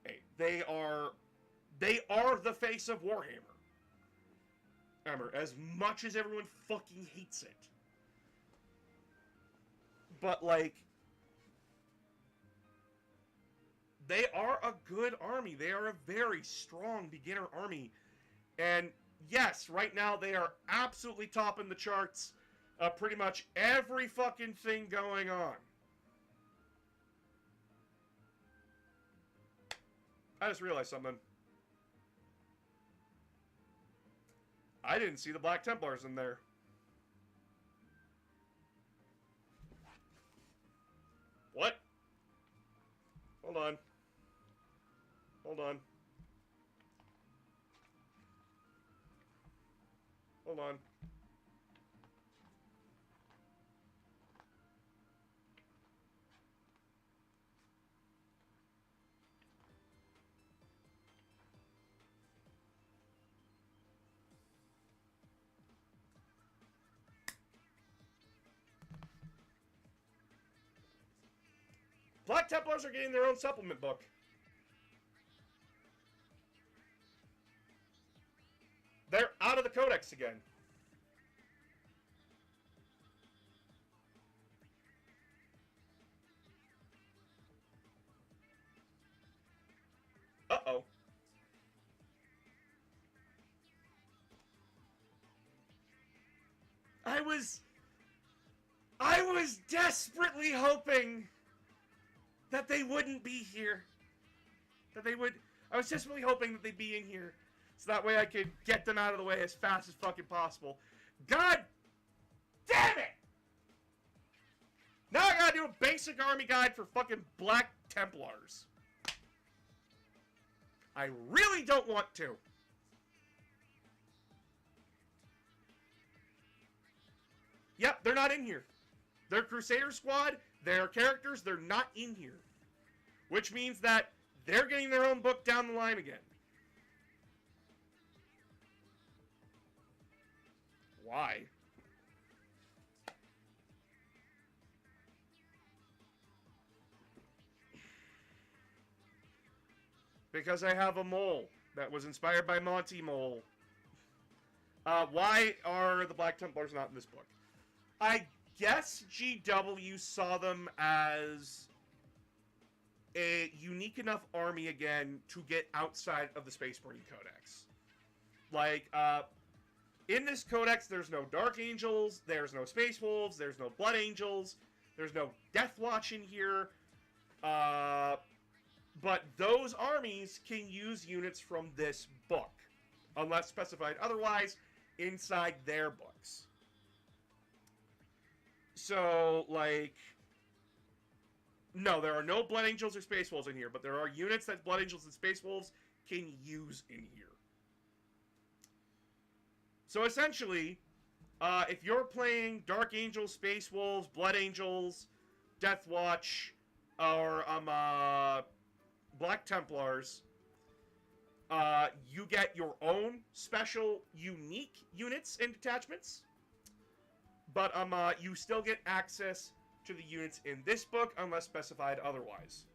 Speaker 1: Hey, they are the face of Warhammer. As much as everyone fucking hates it. But, like, they are a good army. They are a very strong beginner army. And yes, right now they are absolutely topping the charts. Pretty much every fucking thing going on. I just realized something. I didn't see the Black Templars in there. What? Hold on. Hold on. Hold on. Black Templars are getting their own supplement book. They're out of the Codex again. Uh-oh. I was desperately hoping that they wouldn't be here. I was desperately hoping that they'd be in here. So that way I could get them out of the way as fast as fucking possible. God damn it! Now I gotta do a basic army guide for fucking Black Templars. I really don't want to. Yep, they're not in here. They're Crusader Squad, their characters, they're not in here. Which means that they're getting their own book down the line again. Why? Because I have a mole that was inspired by Monty Mole. Why are the Black Templars not in this book? I guess GW saw them as a unique enough army again to get outside of the Space Marine Codex. Like, in this Codex, there's no Dark Angels, there's no Space Wolves, there's no Blood Angels, there's no Death Watch in here. But those armies can use units from this book, unless specified otherwise, inside their books. So, like, no, there are no Blood Angels or Space Wolves in here, but there are units that Blood Angels and Space Wolves can use in here. So essentially, if you're playing Dark Angels, Space Wolves, Blood Angels, Death Watch, or Black Templars, you get your own special, unique units and detachments. But you still get access to the units in this book, unless specified otherwise.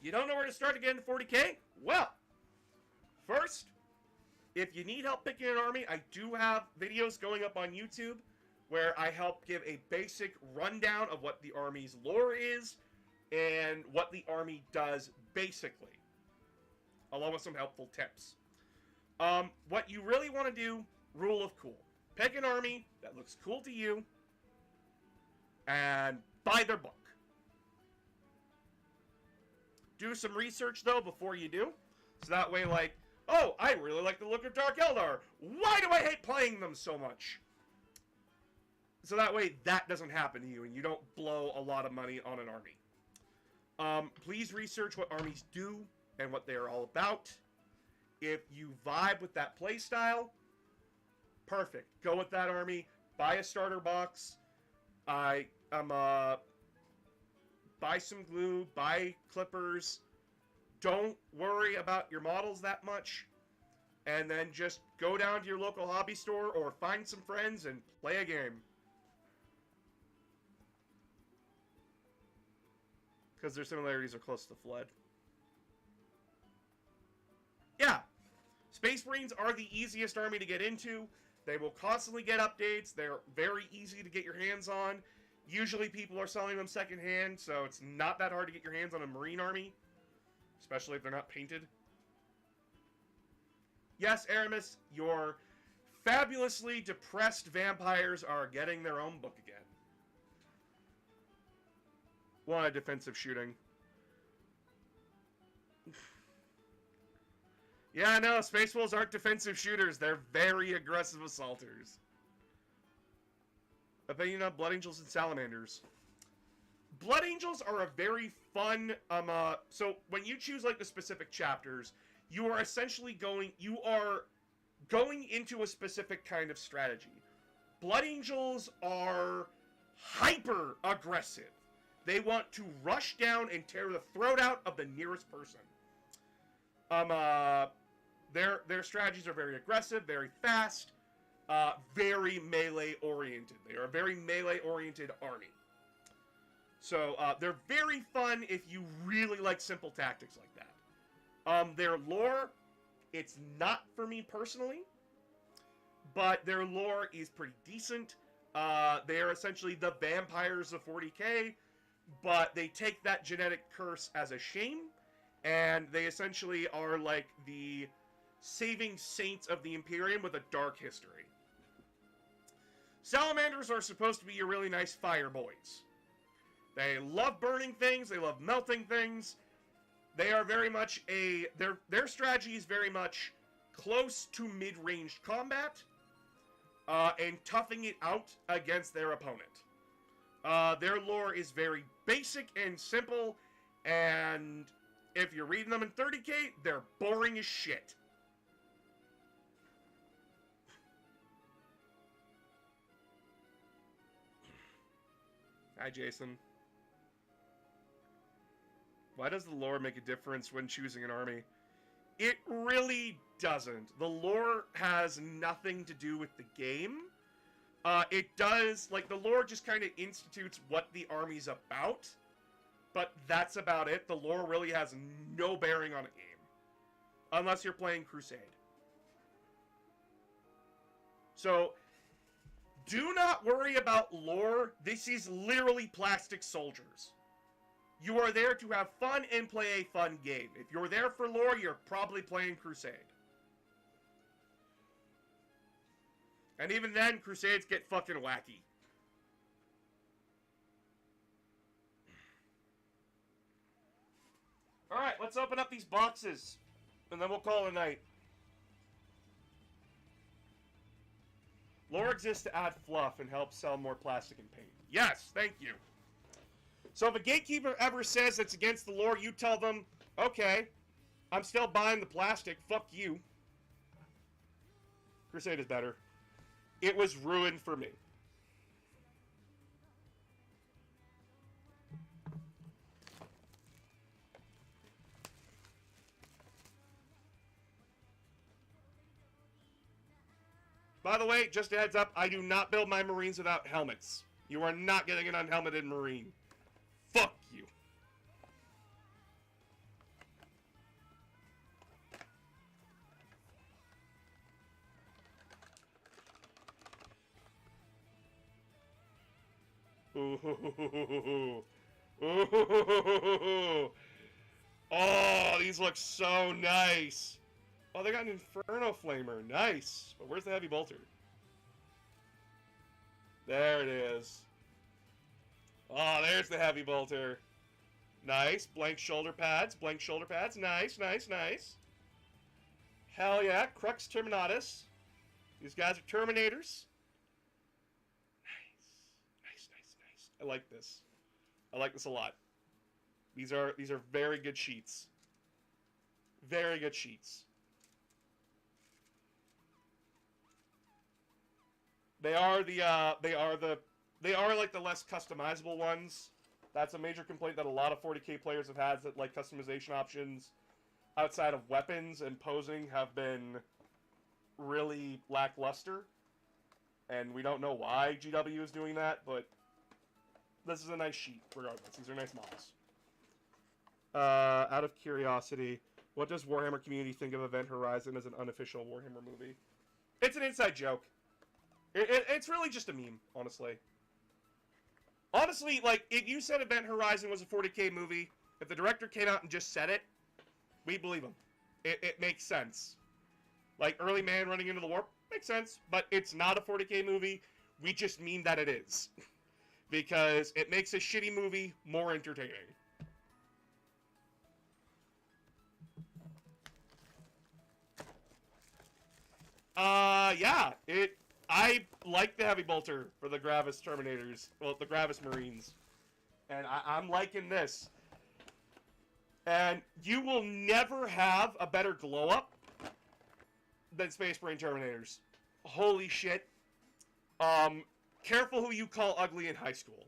Speaker 1: You don't know where to start to get into 40k? Well, first, if you need help picking an army, I do have videos going up on YouTube where I help give a basic rundown of what the army's lore is and what the army does basically, along with some helpful tips. What you really want to do, rule of cool. Pick an army that looks cool to you and buy their book. Do some research, though, before you do. So that way, like, oh, I really like the look of Dark Eldar. Why do I hate playing them so much? So that way, that doesn't happen to you, and you don't blow a lot of money on an army. Please research what armies do and what they are all about. If you vibe with that playstyle, perfect. Go with that army. Buy a starter box. Buy some glue. Buy clippers. Don't worry about your models that much. And then just go down to your local hobby store or find some friends and play a game. Because their similarities are close to Flood. Yeah. Space Marines are the easiest army to get into. They will constantly get updates. They're very easy to get your hands on. Usually people are selling them secondhand, so it's not that hard to get your hands on a Marine army, especially if they're not painted. Yes, Aramis, your fabulously depressed vampires are getting their own book again. One, a defensive shooting. Yeah, no, Space Wolves aren't defensive shooters. They're very aggressive assaulters. Opinion on Blood Angels and Salamanders. Blood Angels are a very fun, so when you choose, like, the specific chapters, you are essentially going into a specific kind of strategy. Blood Angels are hyper aggressive. They want to rush down and tear the throat out of the nearest person. Their strategies are very aggressive, very fast, very melee-oriented. They are a very melee-oriented army. So, they're very fun if you really like simple tactics like that. Their lore, it's not for me personally, but their lore is pretty decent. They are essentially the vampires of 40k, but they take that genetic curse as a shame, and they essentially are like the saving saints of the Imperium with a dark history. Salamanders are supposed to be your really nice fire boys. They love burning things, they love melting things. They are very much their strategy is very much close to mid-ranged combat, and toughing it out against their opponent. Their lore is very basic and simple, and if you're reading them in 30k, they're boring as shit. Hi, Jason. Why does the lore make a difference when choosing an army? It really doesn't. The lore has nothing to do with the game. It does, like, the lore just kind of institutes what the army's about, but that's about it. The lore really has no bearing on a game. Unless you're playing Crusade. So, do not worry about lore. This is literally plastic soldiers. You are there to have fun and play a fun game. If you're there for lore, you're probably playing Crusade. And even then, Crusades get fucking wacky. Alright, let's open up these boxes. And then we'll call it a night. Lore exists to add fluff and help sell more plastic and paint. Yes, thank you. So if a gatekeeper ever says it's against the lore, you tell them, okay, I'm still buying the plastic, fuck you. Crusade is better. It was ruined for me. By the way, just a heads up, I do not build my Marines without helmets. You are not getting an unhelmeted Marine. Fuck you. Ooh. Ooh. Oh, these look so nice. Oh, they got an Inferno Flamer. Nice. But where's the Heavy Bolter? There it is. Oh, there's the Heavy Bolter. Nice. Blank shoulder pads. Blank shoulder pads. Nice, nice, nice. Hell yeah. Crux Terminatus. These guys are Terminators. Nice. Nice, nice, nice. I like this. I like this a lot. These are very good sheets. Very good sheets. They are like the less customizable ones. That's a major complaint that a lot of 40k players have had, that like customization options outside of weapons and posing have been really lackluster. And we don't know why GW is doing that, but this is a nice sheet regardless. These are nice models. Out of curiosity, what does Warhammer community think of Event Horizon as an unofficial Warhammer movie? It's an inside joke. It's really just a meme, honestly. Honestly, like, if you said Event Horizon was a 40K movie, if the director came out and just said it, we believe him. It makes sense. Like, early man running into the warp, makes sense, but it's not a 40K movie. We just mean that it is. Because it makes a shitty movie more entertaining. Yeah, I like the Heavy Bolter for the Gravis Terminators. Well, the Gravis Marines. And I'm liking this. And you will never have a better glow-up than Space Marine Terminators. Holy shit. Careful who you call ugly in high school.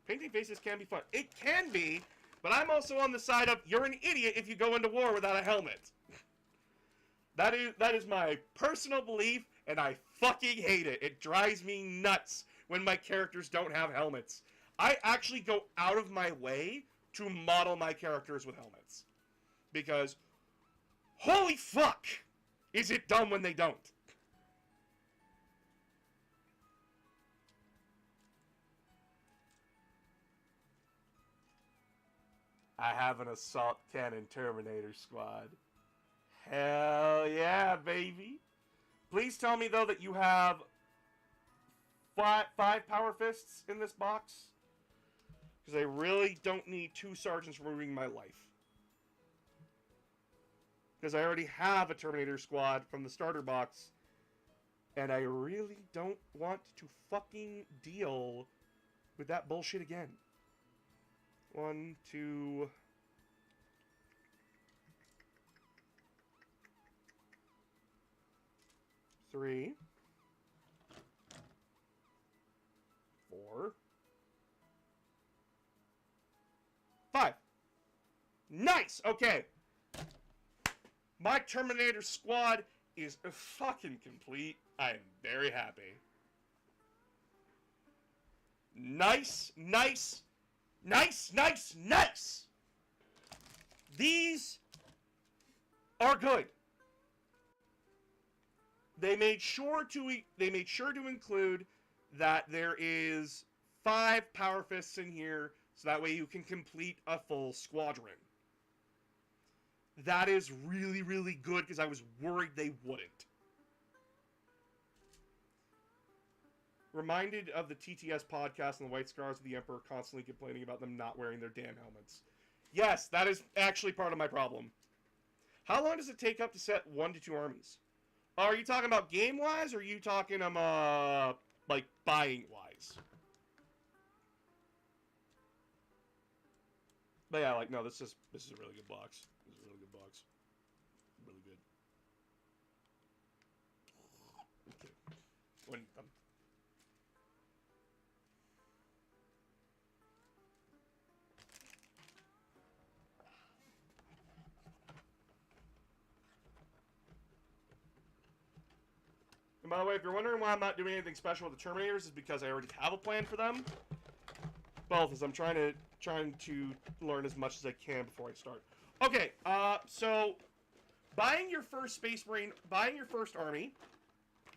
Speaker 1: Painting faces can be fun. It can be, but I'm also on the side of you're an idiot if you go into war without a helmet. That is my personal belief, and I fucking hate it. It drives me nuts when my characters don't have helmets. I actually go out of my way to model my characters with helmets. Because, holy fuck, is it dumb when they don't. I have an assault cannon Terminator squad. Hell yeah, baby. Please tell me, though, that you have five power fists in this box. Because I really don't need 2 sergeants ruining my life. Because I already have a Terminator squad from the starter box. And I really don't want to fucking deal with that bullshit again. 1, 2... 3, 4, 5. Nice! Okay. My Terminator squad is fucking complete. I am very happy. Nice, nice, nice, nice, nice! These are good. They made sure to include that there is 5 power fists in here, so that way you can complete a full squadron. That is really, really good, because I was worried they wouldn't. Reminded of the TTS podcast and the White Scars of the Emperor constantly complaining about them not wearing their damn helmets. Yes, that is actually part of my problem. How long does it take up to set 1 to 2 armies? Are you talking about game-wise, or are you talking, like, buying-wise? But yeah, like, no, this is a really good box. This is a really good box. Really good. Okay. When, And by the way, if you're wondering why I'm not doing anything special with the Terminators, is because I already have a plan for them. Both, as I'm trying to learn as much as I can before I start. Okay, so buying your first Space Marine, buying your first army,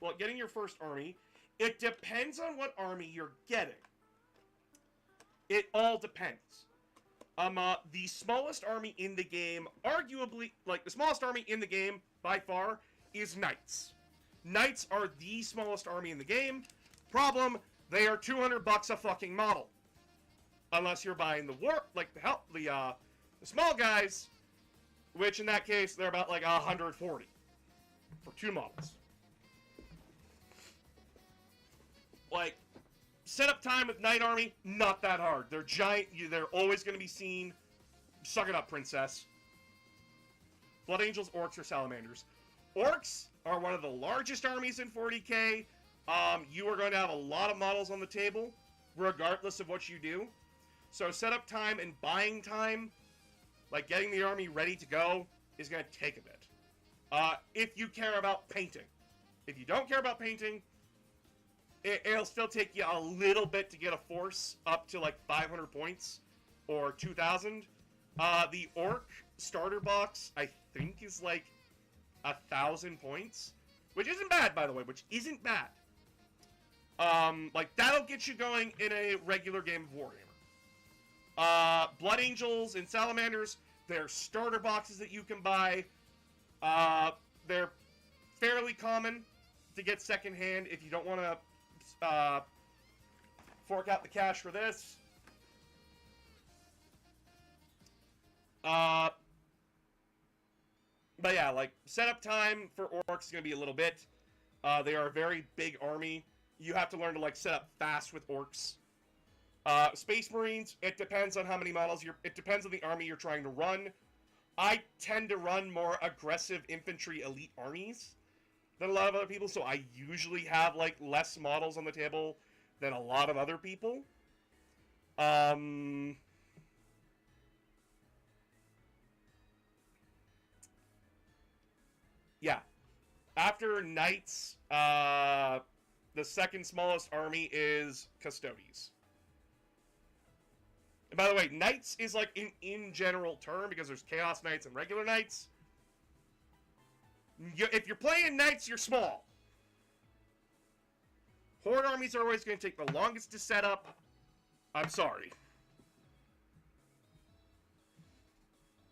Speaker 1: well, getting your first army, it depends on what army you're getting. It all depends. The smallest army in the game, arguably, like, the smallest army in the game, by far, is Knights. Knights are the smallest army in the game. Problem, they are $200 a fucking model. Unless you're buying the the small guys, which in that case, they're about like 140 for 2 models. Like, setup time with Knight Army, not that hard. They're giant, they're always going to be seen. Suck it up, princess. Blood Angels, Orcs, or Salamanders. Orcs are one of the largest armies in 40k. You are going to have a lot of models on the table, regardless of what you do. So setup time and buying time, like getting the army ready to go, is going to take a bit. If you care about painting. If you don't care about painting, it'll still take you a little bit to get a force up to like 500 points. or 2,000. The orc starter box, I think, is like 1,000 points, which isn't bad, by the way, which isn't bad. Like, that'll get you going in a regular game of Warhammer. Blood Angels and Salamanders, they're starter boxes that you can buy. They're fairly common to get secondhand if you don't want to fork out the cash for this. But yeah, like, setup time for orcs is going to be a little bit. They are a very big army. You have to learn to, like, set up fast with orcs. Space Marines, it depends on how many models it depends on the army you're trying to run. I tend to run more aggressive infantry elite armies than a lot of other people, so I usually have, like, less models on the table than a lot of other people. Yeah. After Knights, the second smallest army is Custodes. And by the way, Knights is like an in general term because there's Chaos Knights and regular Knights. If you're playing Knights, you're small. Horde armies are always going to take the longest to set up. I'm sorry.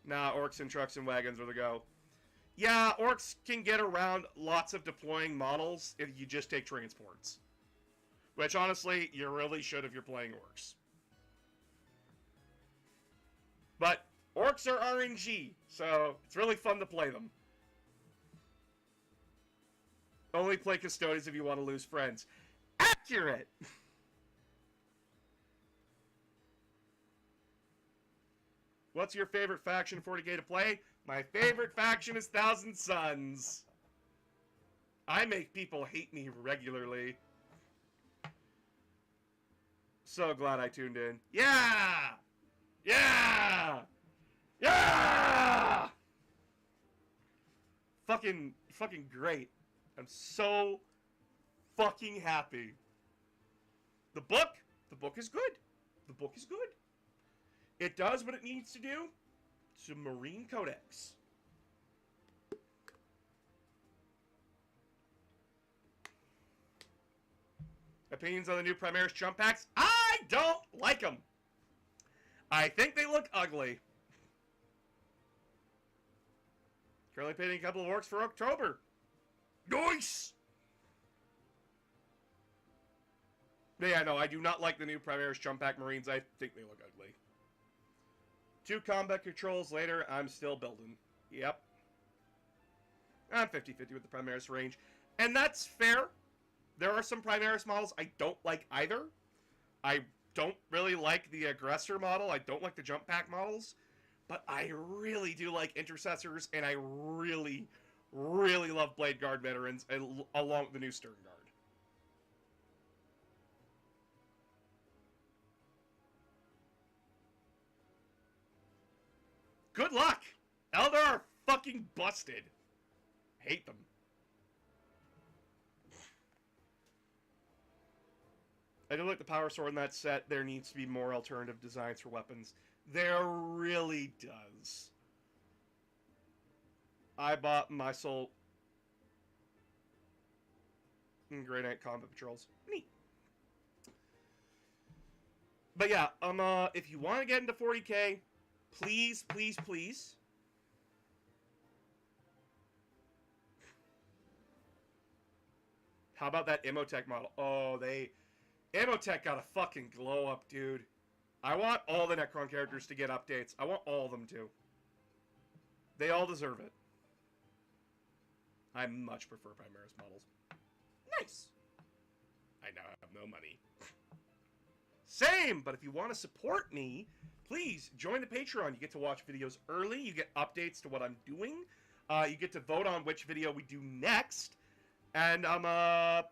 Speaker 1: Nah, orcs and trucks and wagons are the go. Yeah, orcs can get around lots of deploying models if you just take transports. Which, honestly, you really should if you're playing orcs. But orcs are RNG, so it's really fun to play them. Only play Custodes if you want to lose friends. Accurate! What's your favorite faction 40k to play? My favorite faction is Thousand Sons. I make people hate me regularly. So glad I tuned in. Yeah! Yeah! Yeah! Fucking great. I'm so fucking happy. The book is good. The book is good. It does what it needs to do. It's a Marine Codex. Opinions on the new Primaris jump packs? I don't like them. I think they look ugly. Currently painting a couple of orcs for October. Nice! But yeah, no, I do not like the new Primaris jump pack Marines. I think they look ugly. 2 combat controls later, I'm still building. Yep. I'm 50-50 with the Primaris range. And that's fair. There are some Primaris models I don't like either. I don't really like the Aggressor model. I don't like the Jump Pack models. But I really do like Intercessors, and I really, really love Blade Guard veterans, along with the new Stern Guard. Good luck! Eldar are fucking busted. Hate them. I do like the power sword in that set. There needs to be more alternative designs for weapons. There really does. I bought my soul in Grey Knight Combat Patrols. Neat. But yeah, if you want to get into 40k, please, please, please. How about that Emotech model? Oh, Emotech got a fucking glow up, dude. I want all the Necron characters to get updates. I want all of them to. They all deserve it. I much prefer Primaris models. Nice. I now have no money. Same, but if you want to support me, please join the Patreon. You get to watch videos early. You get updates to what I'm doing. You get to vote on which video we do next. And there's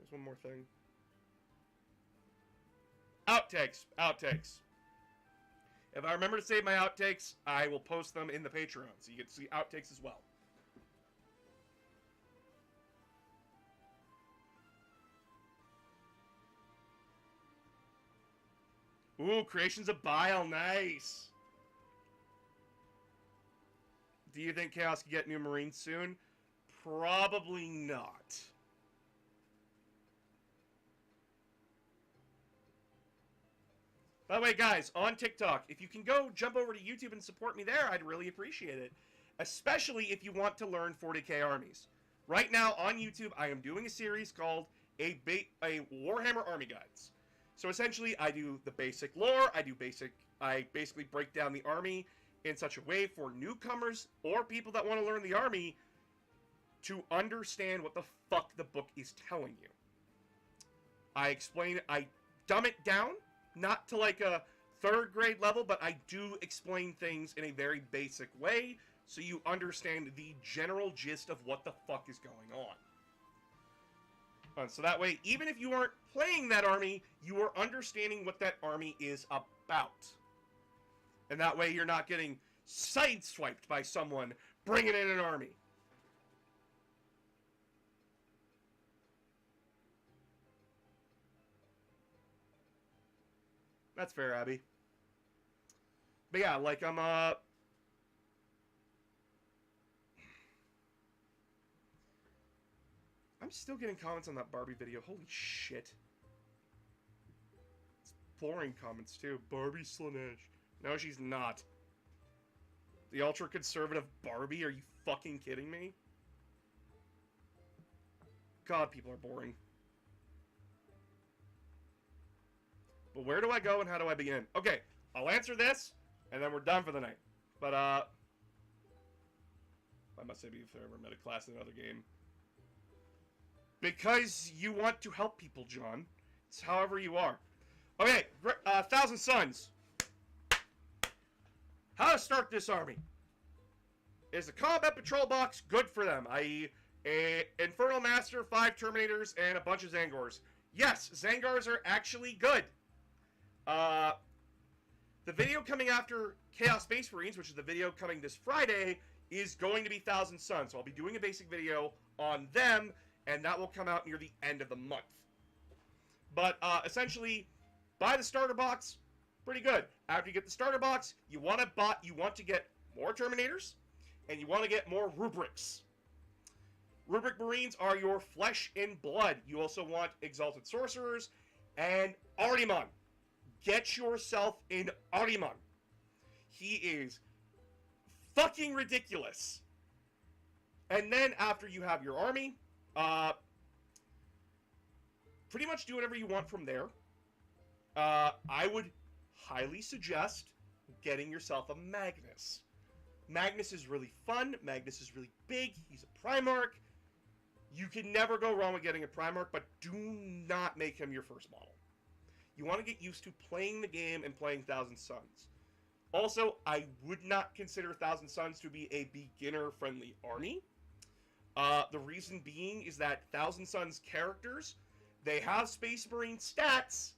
Speaker 1: one more thing. Outtakes. If I remember to save my outtakes, I will post them in the Patreon, so you get to see outtakes as well. Ooh, Creations of Bile, nice. Do you think Chaos can get new Marines soon? Probably not. By the way, guys, on TikTok, if you can go jump over to YouTube and support me there, I'd really appreciate it. Especially if you want to learn 40k armies. Right now, on YouTube, I am doing a series called a Warhammer Army Guides. So essentially, I do the basic lore, I basically break down the army in such a way for newcomers or people that want to learn the army to understand what the fuck the book is telling you. I dumb it down, not to like a 3rd grade level, but I do explain things in a very basic way so you understand the general gist of what the fuck is going on. So that way, even if you aren't playing that army, you are understanding what that army is about. And that way you're not getting sideswiped by someone bringing in an army. That's fair, Abby. But yeah, like I'm still getting comments on that Barbie video. Holy shit. It's boring comments too. Barbie Slanesh. No, she's not. The ultra-conservative Barbie? Are you fucking kidding me? God, people are boring. But where do I go and how do I begin? Okay, I'll answer this, and then we're done for the night. But, I must say, if I ever met a class in another game. Because you want to help people, John. It's however you are. Okay, 1,000 Suns. How to start this army. Is a combat patrol box good for them? I.e., a Infernal Master, 5 Terminators, and a bunch of Zangors. Yes, Zangars are actually good. The video coming after Chaos Space Marines, which is the video coming this Friday, is going to be 1,000 Suns. So I'll be doing a basic video on them, and that will come out near the end of the month. But, essentially, buy the starter box, pretty good. After you get the starter box, you want to get more Terminators, and you want to get more Rubrics. Rubric Marines are your flesh and blood. You also want Exalted Sorcerers and Artimon. Get yourself an Artimon. He is fucking ridiculous. And then after you have your army, pretty much do whatever you want from there. I would highly suggest getting yourself a Magnus. Magnus is really fun. Magnus is really big. He's a Primarch. You can never go wrong with getting a Primarch, but do not make him your first model. You want to get used to playing the game and playing 1,000 Suns. Also, I would not consider 1,000 Suns to be a beginner-friendly army. The reason being is that 1,000 Suns characters, they have Space Marine stats,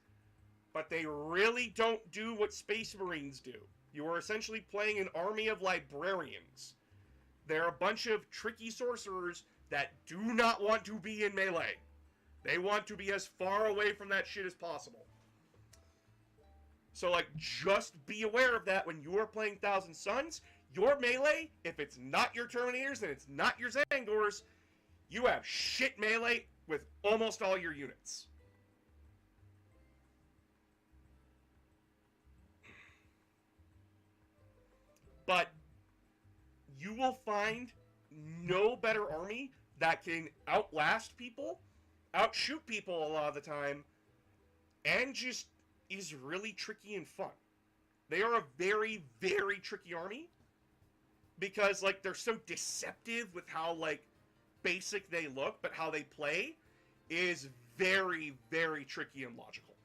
Speaker 1: but they really don't do what Space Marines do. You are essentially playing an army of librarians. They're a bunch of tricky sorcerers that do not want to be in melee. They want to be as far away from that shit as possible. So, like, just be aware of that when you are playing 1,000 Suns. Your melee, if it's not your Terminators and it's not your Zangors, you have shit melee with almost all your units. But you will find no better army that can outlast people, outshoot people a lot of the time, and just is really tricky and fun. They are a very, very tricky army because, like, they're so deceptive with how, like, basic they look, but how they play is very, very tricky and logical.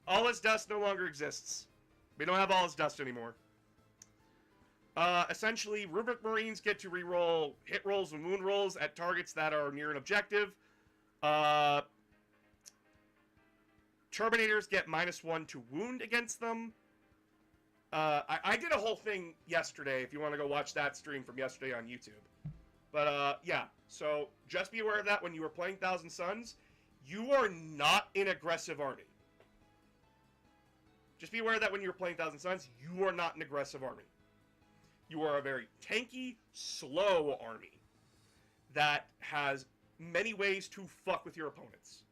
Speaker 1: All Is Dust no longer exists. We don't have All Is Dust anymore. Essentially, Rubric Marines get to reroll hit rolls and wound rolls at targets that are near an objective. Terminators get -1 to wound against them. I did a whole thing yesterday, if you want to go watch that stream from yesterday on YouTube. But, yeah. So, just be aware of that when you are playing Thousand Suns. You are not an aggressive army. Just be aware of that when you're playing Thousand Suns. You are not an aggressive army. You are a very tanky, slow army that has many ways to fuck with your opponents.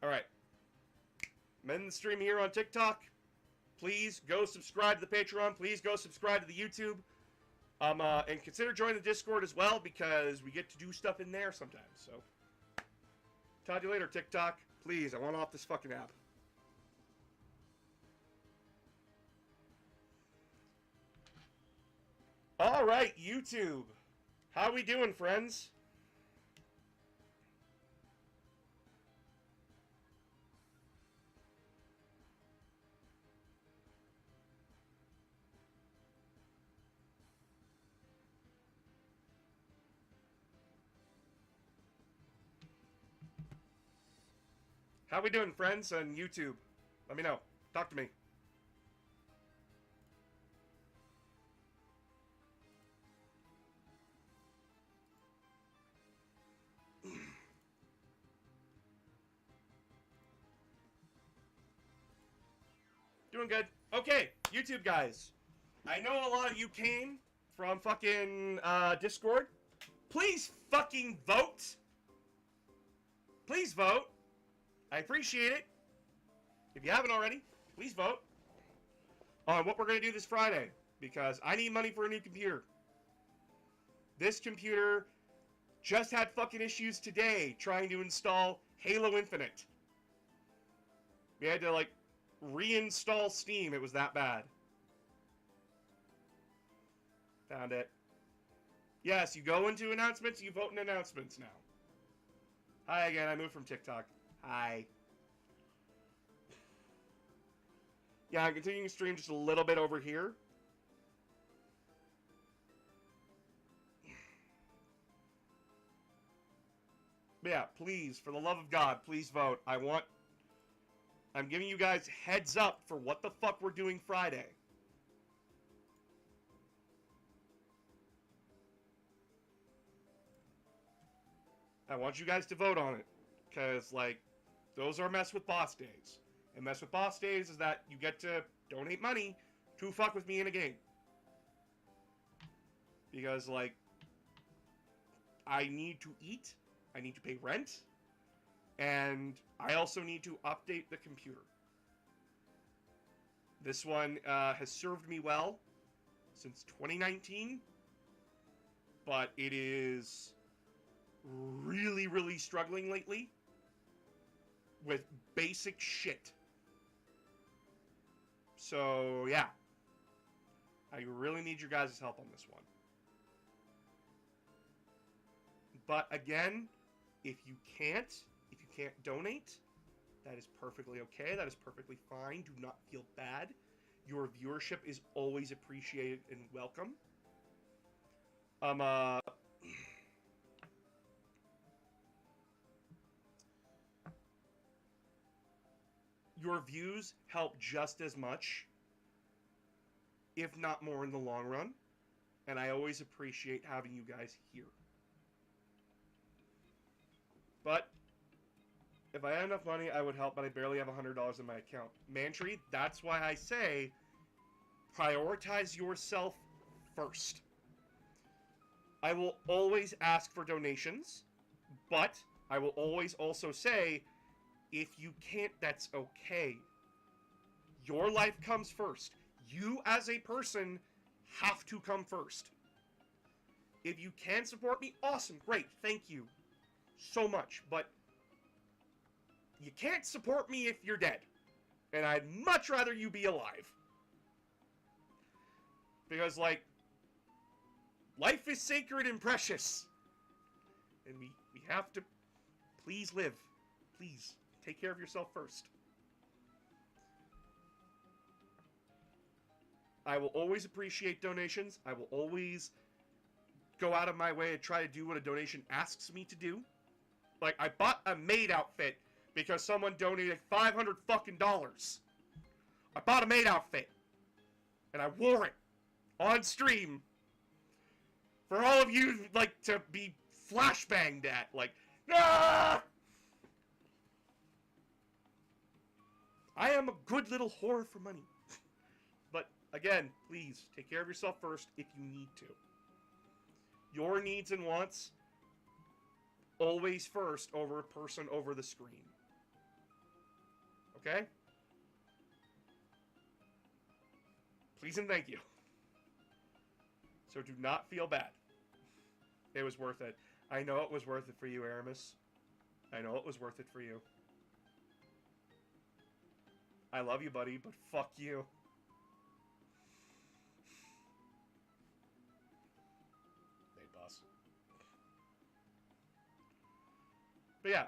Speaker 1: Alright. I'm ending the stream here on TikTok. Please go subscribe to the Patreon. Please go subscribe to the YouTube. And consider joining the Discord as well, because we get to do stuff in there sometimes. So, talk to you later, TikTok. Please, I want off this fucking app. Alright, YouTube. How we doing, friends? How we doing, friends, on YouTube? Let me know. Talk to me. Doing good. Okay, YouTube guys. I know a lot of you came from fucking Discord. Please fucking vote. Please vote. I appreciate it. If you haven't already, please vote on what we're going to do this Friday, because I need money for a new computer. This computer just had fucking issues today trying to install Halo Infinite. We had to, like, reinstall Steam. It was that bad. Found it. Yes, you go into announcements, you vote in announcements now. Hi again, I moved from TikTok. Hi. Yeah, I'm continuing to stream just a little bit over here. But yeah, please, for the love of God, please vote. I'm giving you guys heads up for what the fuck we're doing Friday. I want you guys to vote on it. Because, like, those are mess with boss days. And mess with boss days is that you get to donate money to fuck with me in a game. Because, like, I need to eat, I need to pay rent, and I also need to update the computer. This one has served me well since 2019, but it is really, really struggling lately with basic shit. So, yeah. I really need your guys' help on this one. But again, if you can't donate, that is perfectly okay. That is perfectly fine. Do not feel bad. Your viewership is always appreciated and welcome. Your views help just as much, if not more, in the long run. And I always appreciate having you guys here. But if I had enough money, I would help, but I barely have $100 in my account. Mantry, that's why I say prioritize yourself first. I will always ask for donations, but I will always also say, if you can't, that's okay. Your life comes first. You as a person have to come first. If you can support me, awesome, great, thank you so much, but you can't support me if you're dead. And I'd much rather you be alive. Because, like, life is sacred and precious. And we have to please live. Please, take care of yourself first. I will always appreciate donations. I will always go out of my way and try to do what a donation asks me to do. Like, I bought a maid outfit because someone donated $500 fucking dollars. I bought a maid outfit. And I wore it. on stream. For all of you like to be flashbanged at, like, ah! I am a good little whore for money. But again, please take care of yourself first if you need to. Your needs and wants always first over a person over the screen. Okay? Please and thank you. So do not feel bad. It was worth it. I know it was worth it for you, Aramis. I know it was worth it for you. I love you, buddy, but fuck you. Hey, boss. But yeah,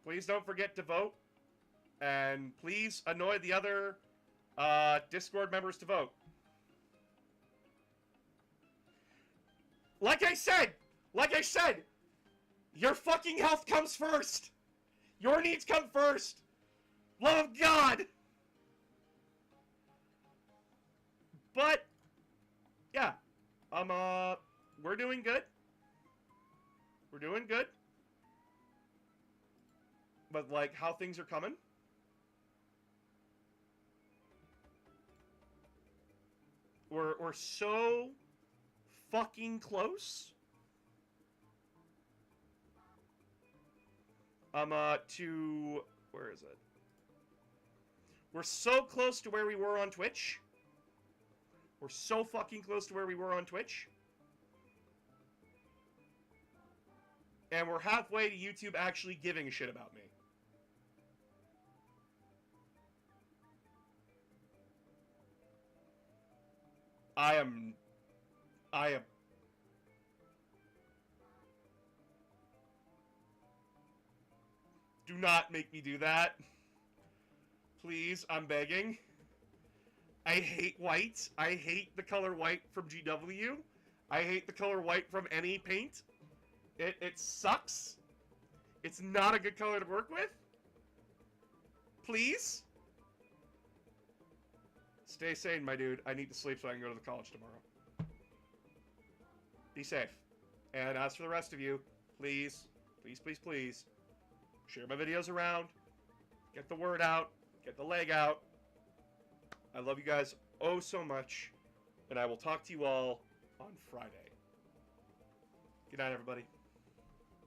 Speaker 1: please don't forget to vote. And please annoy the other Discord members to vote. Like I said, your fucking health comes first. Your needs come first. Love of God. But yeah, we're doing good. We're doing good. But like how things are coming, we're so fucking close. To where is it? We're so close to where we were on Twitch. We're so fucking close to where we were on Twitch. And we're halfway to YouTube actually giving a shit about me. I am... Do not make me do that. Please, I'm begging. I hate white. I hate the color white from GW. I hate the color white from any paint. It sucks. It's not a good color to work with. Please? Stay sane, my dude. I need to sleep so I can go to the college tomorrow. Be safe. And as for the rest of you, please, please, please, please, share my videos around. Get the word out. Get the leg out. I love you guys oh so much. And I will talk to you all on Friday. Good night, everybody.